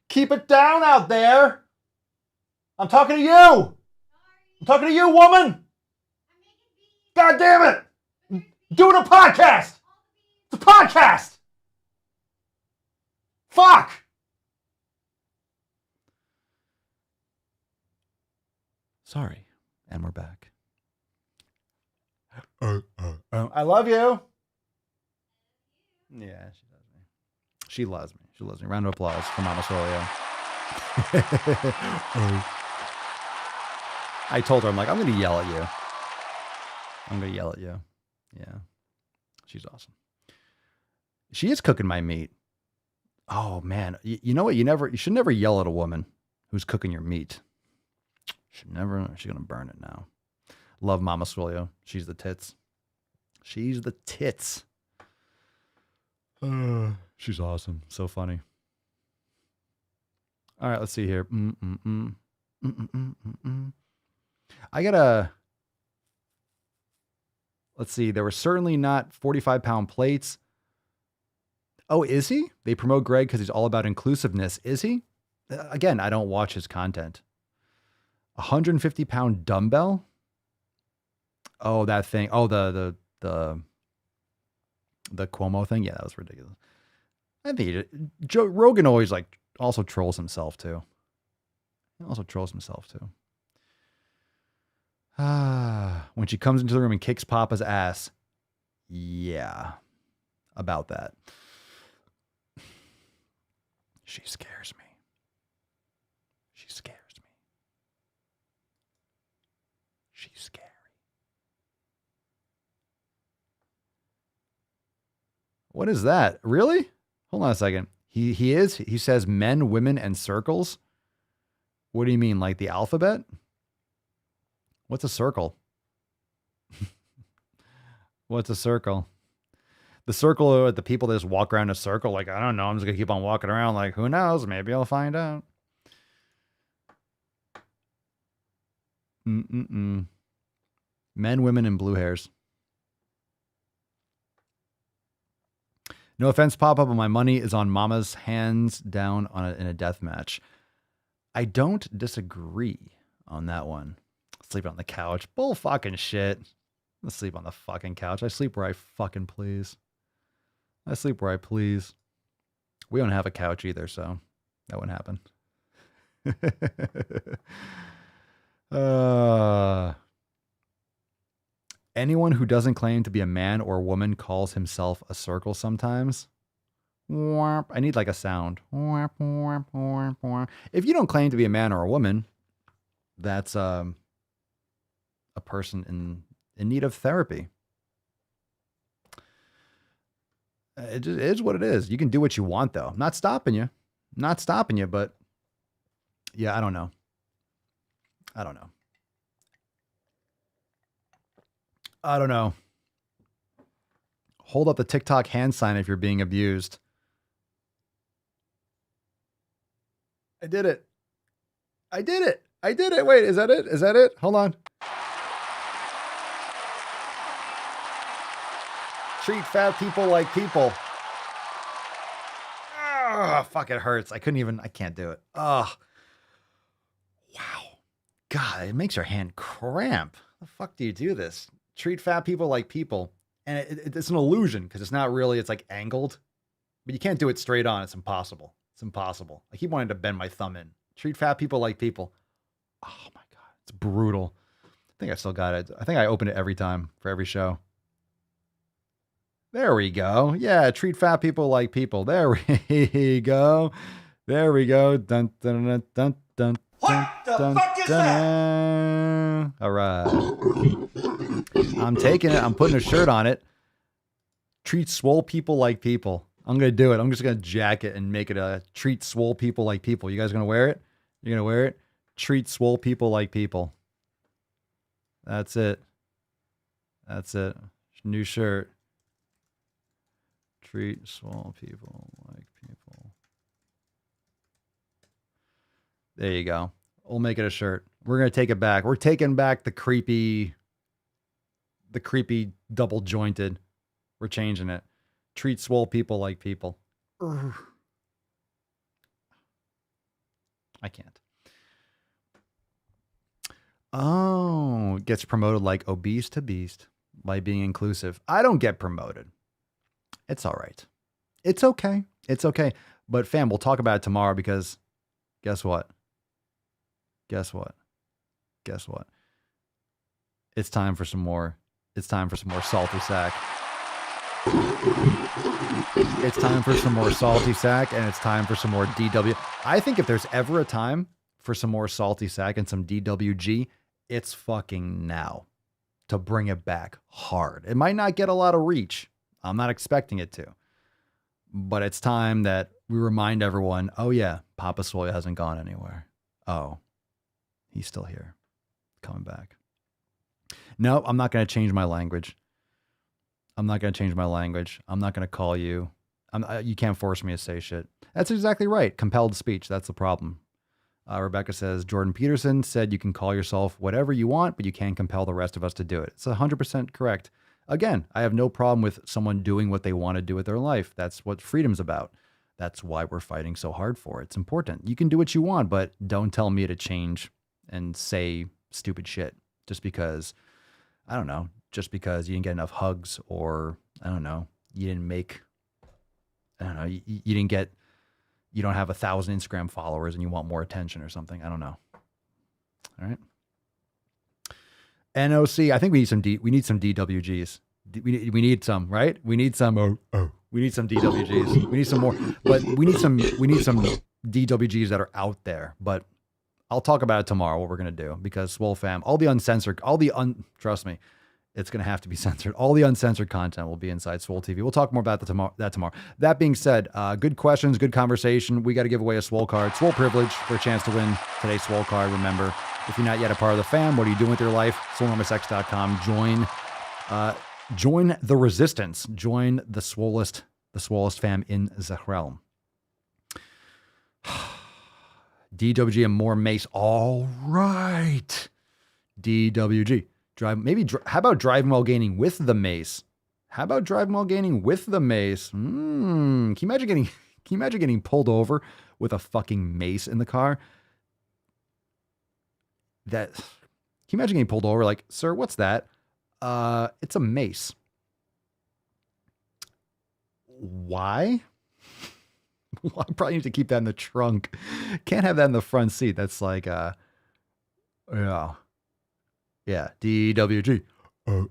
Keep it down out there. I'm talking to you. I'm talking to you, woman. God damn it. I'm doing a podcast. It's a podcast. Fuck. Sorry. And we're back. I love you. Yeah, she loves me. She loves me. Round of applause for Mama Swolio. I told her, I'm like, I'm going to yell at you. Yeah. She's awesome. She is cooking my meat. Oh, man. You know what? You should never yell at a woman who's cooking your meat. She's going to burn it now. Love Mama Swolio. She's the tits. She's awesome. So funny. All right, let's see here. Let's see. There were certainly not 45-pound plates. Oh, is he? They promote Greg because he's all about inclusiveness. Is he? Again, I don't watch his content. 150-pound dumbbell? Oh, that thing. Oh, the Cuomo thing. Yeah, that was ridiculous. I think Joe Rogan always also trolls himself too. When she comes into the room and kicks Papa's ass. Yeah, about that. She scares me. She's scary. What is that? Really? Hold on a second. He says men, women, and circles. What do you mean? Like the alphabet? What's a circle? What's a circle? The circle are the people that just walk around a circle. Like, I don't know. I'm just going to keep on walking around. Like, who knows? Maybe I'll find out. Men, women, and blue hairs. No offense, Papa, but my money is on Mama's hands down in a death match. I don't disagree on that one. Sleeping on the couch. Bull fucking shit. I sleep on the fucking couch. I sleep where I fucking please. I sleep where I please. We don't have a couch either, so that wouldn't happen. Anyone who doesn't claim to be a man or a woman calls himself a circle sometimes. I need like a sound. If you don't claim to be a man or a woman, that's a person in need of therapy. It is what it is. You can do what you want, though. I'm not stopping you, but Yeah, I don't know. I don't know. I don't know. Hold up the TikTok hand sign if you're being abused. I did it. I did it. I did it. Wait, is that it? Is that it? Hold on. Treat fat people like people. Ah, fuck, it hurts. I can't do it. Oh, wow. God, it makes your hand cramp. How the fuck do you do this? Treat fat people like people. And it's an illusion because it's not really, it's like angled. But you can't do it straight on. It's impossible. It's impossible. I keep wanting to bend my thumb in. Treat fat people like people. Oh my God. It's brutal. I think I still got it. I think I open it every time for every show. There we go. Yeah, treat fat people like people. There we go. There we go. Dun, dun, dun, dun, dun. What the fuck is that? All right. I'm taking it. I'm putting a shirt on it. Treat swole people like people. I'm going to do it. I'm just going to jack it and make it a treat swole people like people. You guys going to wear it? You're going to wear it? Treat swole people like people. That's it. That's it. New shirt. Treat swole people like people. There you go. We'll make it a shirt. We're going to take it back. We're taking back the creepy double jointed. We're changing it. Treat swole people like people. Urgh. I can't. Oh, gets promoted like obese to beast by being inclusive. I don't get promoted. It's all right. It's okay. It's okay. But fam, we'll talk about it tomorrow because guess what? Guess what? Guess what? It's time for some more. It's time for some more salty sack. It's time for some more salty sack, and it's time for some more DW. I think if there's ever a time for some more salty sack and some DWG, it's fucking now to bring it back hard. It might not get a lot of reach. I'm not expecting it to. But it's time that we remind everyone, oh yeah, Papa Swolio hasn't gone anywhere. Oh, he's still here. Coming back. No, I'm not going to change my language. I'm not going to change my language. I'm not going to call you. You can't force me to say shit. That's exactly right. Compelled speech. That's the problem. Rebecca says, Jordan Peterson said you can call yourself whatever you want, but you can't compel the rest of us to do it. It's 100% correct. Again, I have no problem with someone doing what they want to do with their life. That's what freedom's about. That's why we're fighting so hard for it. It's important. You can do what you want, but don't tell me to change and say stupid shit just because, I don't know, just because you didn't get enough hugs or, I don't know, you didn't make, I don't know, you didn't get, you don't have 1,000 Instagram followers and you want more attention or something. I don't know. All right. NOC, I think we need some DWGs. We need some, right? We need some, we need some DWGs. We need some more, but we need some DWGs that are out there, but I'll talk about it tomorrow, what we're going to do, because SwoleFam, trust me, it's going to have to be censored. All the uncensored content will be inside Swole TV. We'll talk more about that tomorrow. That being said, good questions, good conversation. We got to give away a Swole card. Swole privilege for a chance to win today's Swole card. Remember, if you're not yet a part of the fam, what are you doing with your life? SwoleNumberSex.com. Join the resistance. Join the swollest fam in the realm. DWG and more mace. All right. DWG. How about driving while gaining with the mace? Can you imagine getting pulled over with a fucking mace in the car? Can you imagine getting pulled over like, sir, what's that? It's a mace. Why? Well, I probably need to keep that in the trunk. Can't have that in the front seat. That's like, yeah, DWG. Oh.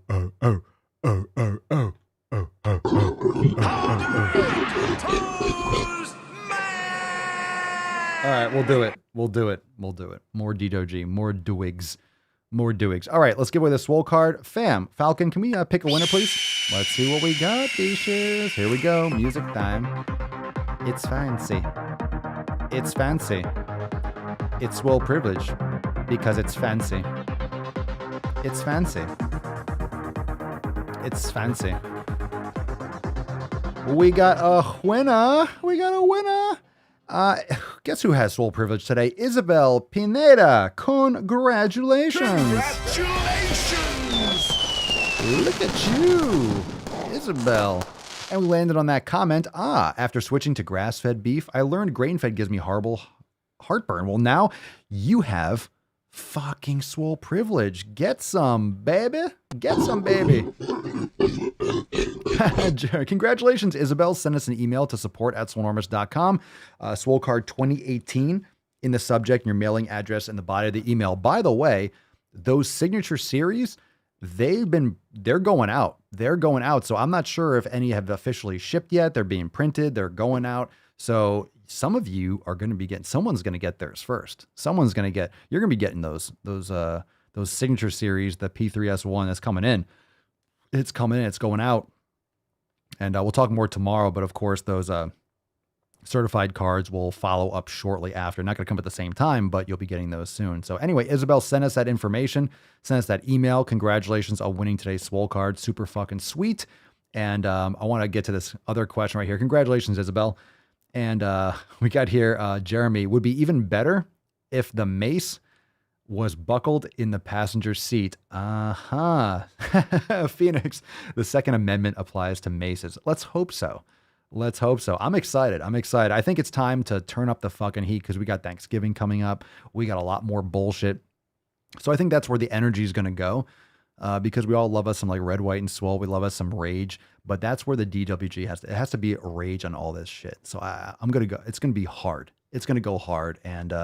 All right, we'll do it. More DWG, more Dewigs. All right, let's give away the Swole card. Fam, Falcon, can we pick a winner, please? Let's see what we got, Beaches. Here we go. Music time. It's fancy. It's swole privilege because it's fancy. It's fancy. It's fancy. We got a winner. Guess who has swole privilege today? Isabel Pineda. Congratulations. Look at you, Isabel. And we landed on that comment. After switching to grass-fed beef, I learned grain-fed gives me horrible heartburn. Well, now you have fucking swole privilege. Get some, baby. Get some, baby. Congratulations, Isabel. Send us an email to support@swolenormous.com. Swole card 2018 in the subject, and your mailing address in the body of the email. By the way, those signature series, they're going out. They're going out. So I'm not sure if any have officially shipped yet. They're being printed. They're going out. So some of you are going to be getting, someone's going to get theirs first. You're going to be getting those signature series, the P3S1 that's coming in. It's coming in, it's going out. And we'll talk more tomorrow, but of course those certified cards will follow up shortly after. Not going to come at the same time, but you'll be getting those soon. So anyway, Isabel, send us that information. Send us that email. Congratulations on winning today's Swole card. Super fucking sweet. And I want to get to this other question right here. Congratulations, Isabel. And we got here, Jeremy, would be even better if the mace was buckled in the passenger seat. Phoenix, the Second Amendment applies to maces. Let's hope so. I'm excited. I think it's time to turn up the fucking heat because we got Thanksgiving coming up. We got a lot more bullshit. So I think that's where the energy is going to go because we all love us some like red, white, and swole. We love us some rage, but that's where the DWG has to be rage on all this shit. So I'm going to go. It's going to be hard. It's going to go hard. And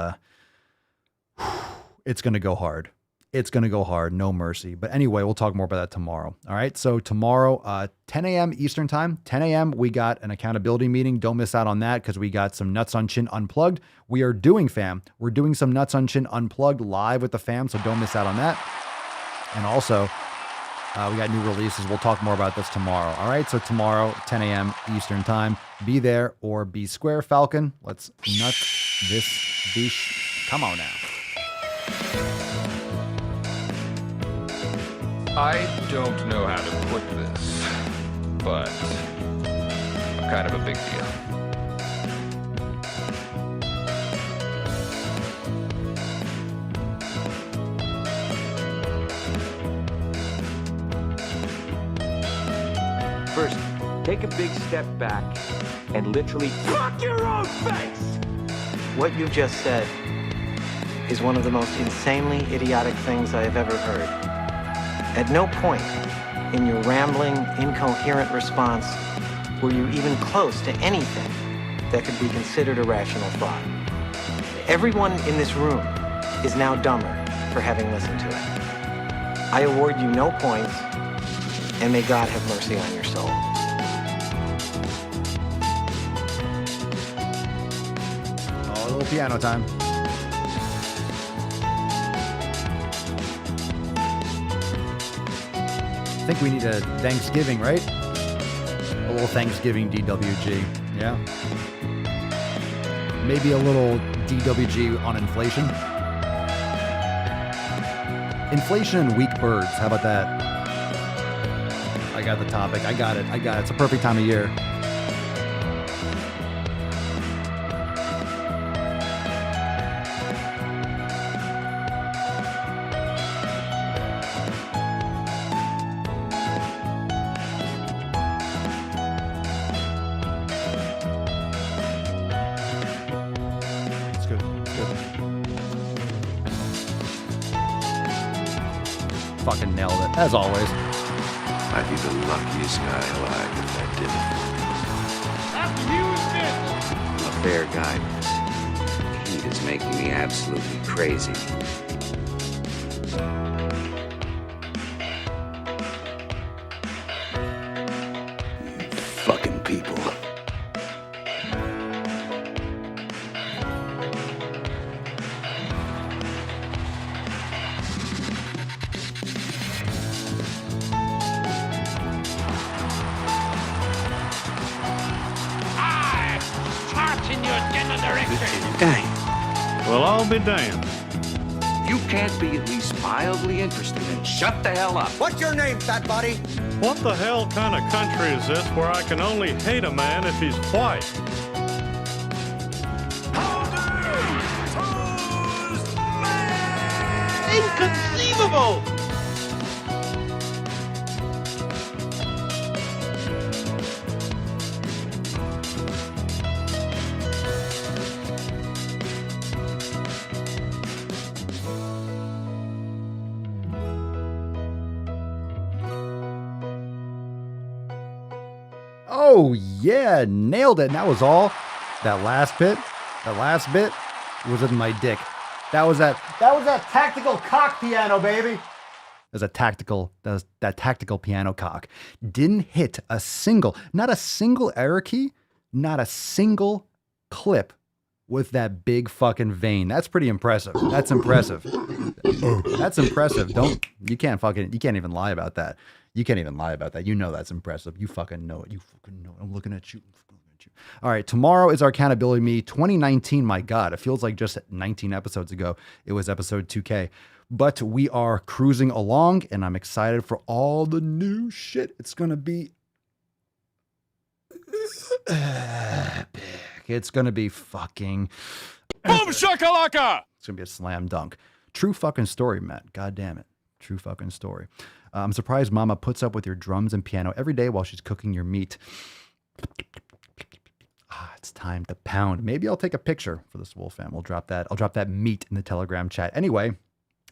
it's going to go hard. It's going to go hard. No mercy. But anyway, we'll talk more about that tomorrow. All right. So tomorrow, 10 a.m. Eastern time, 10 a.m. we got an accountability meeting. Don't miss out on that because we got some Nuts on Chin Unplugged. We're doing some Nuts on Chin Unplugged live with the fam. So don't miss out on that. And also, we got new releases. We'll talk more about this tomorrow. All right. So tomorrow, 10 a.m. Eastern time, be there or be square, Falcon. Let's nut this beach. Come on now. I don't know how to put this, but I'm kind of a big deal. First, take a big step back and literally fuck your own face! What you just said is one of the most insanely idiotic things I have ever heard. At no point in your rambling, incoherent response were you even close to anything that could be considered a rational thought. Everyone in this room is now dumber for having listened to it. I award you no points, and may God have mercy on your soul. Oh, a little piano time. I think we need a Thanksgiving, right? A little Thanksgiving DWG, yeah? Maybe a little DWG on inflation. Inflation and weak birds, how about that? I got the topic, I got it. It's a perfect time of year. Fucking nailed it, as always. I'd be the luckiest guy alive if that did it. I'm a fair guy, but heat is making me absolutely crazy. You fucking people. I start in your general direction. Dang. Well, I'll be damned. You can't be at least mildly interested and shut the hell up. What's your name, fat body? What the hell kind of country is this where I can only hate a man if he's white? Inconceivable! Oh yeah, nailed it. And that was all. That last bit was in my dick. That was that tactical cock piano, baby. That tactical piano cock. Didn't hit not a single error key, not a single clip with that big fucking vein. That's pretty impressive. That's impressive. That's impressive. You can't even lie about that. You can't even lie about that. You know that's impressive. You fucking know it. You fucking know it. I'm looking at you. All right, tomorrow is our accountability me. 2019, my God, it feels like just 19 episodes ago. It was episode 2K. But we are cruising along, and I'm excited for all the new shit. It's going to be epic. It's going to be fucking... Boom shakalaka! It's going to be a slam dunk. True fucking story, Matt. God damn it. True fucking story. I'm surprised Mama puts up with your drums and piano every day while she's cooking your meat. It's time to pound. Maybe I'll take a picture for the SwoleFam. I'll drop that meat in the Telegram chat. Anyway,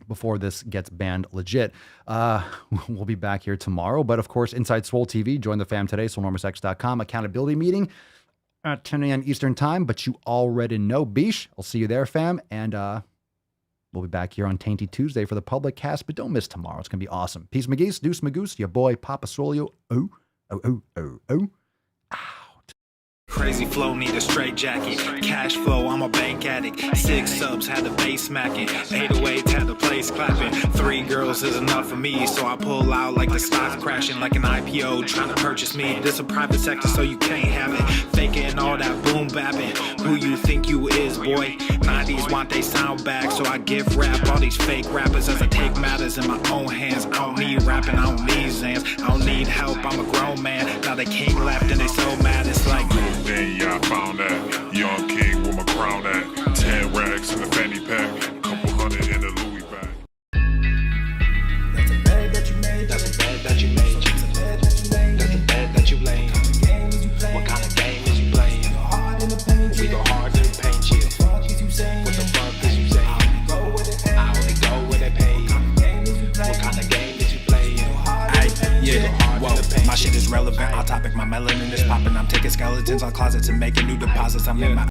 before this gets banned legit, we'll be back here tomorrow. But of course, inside Swole TV, join the fam today, SwoleNormousX.com. Accountability meeting at 10 a.m. Eastern time. But you already know, Beesh. I'll see you there, fam. And we'll be back here on Tainty Tuesday for the public cast. But don't miss tomorrow. It's going to be awesome. Peace, McGeese. Deuce, Magoose. Your boy, Papa Swolio. Oh. Crazy flow, need a straight jacket. Cash flow, I'm a bank addict. 6 subs, had the bass smacking. 808s, had the place clapping. 3 girls is enough for me, so I pull out like the stock crashing. Like an IPO, trying to purchase me. This a private sector, so you can't have it. Faking all that boom bapping. Who you think you is, boy? 90s want they sound back, so I give rap all these fake rappers as I take matters in my own hands. I don't need rapping, I don't need Zans. I don't need help, I'm a grown man. Now they king left and they so mad, it's like... Then yeah, I found that young king with my crown at 10 racks in the fanny pack, couple hundred in the Louis bag. That's a bed that you made. That's a bed that you made. That's a bed that you made. That's a bed that you laid. What kind of game is you playing? We go hard in the paint, yeah. What the fuck is you saying? I only go where they pay. What kind of game is you playing? Yeah, whoa, my shit is relevant, on topic, my melanin is popping. I'm taking skeletons on closets and making new deposits. I'm in my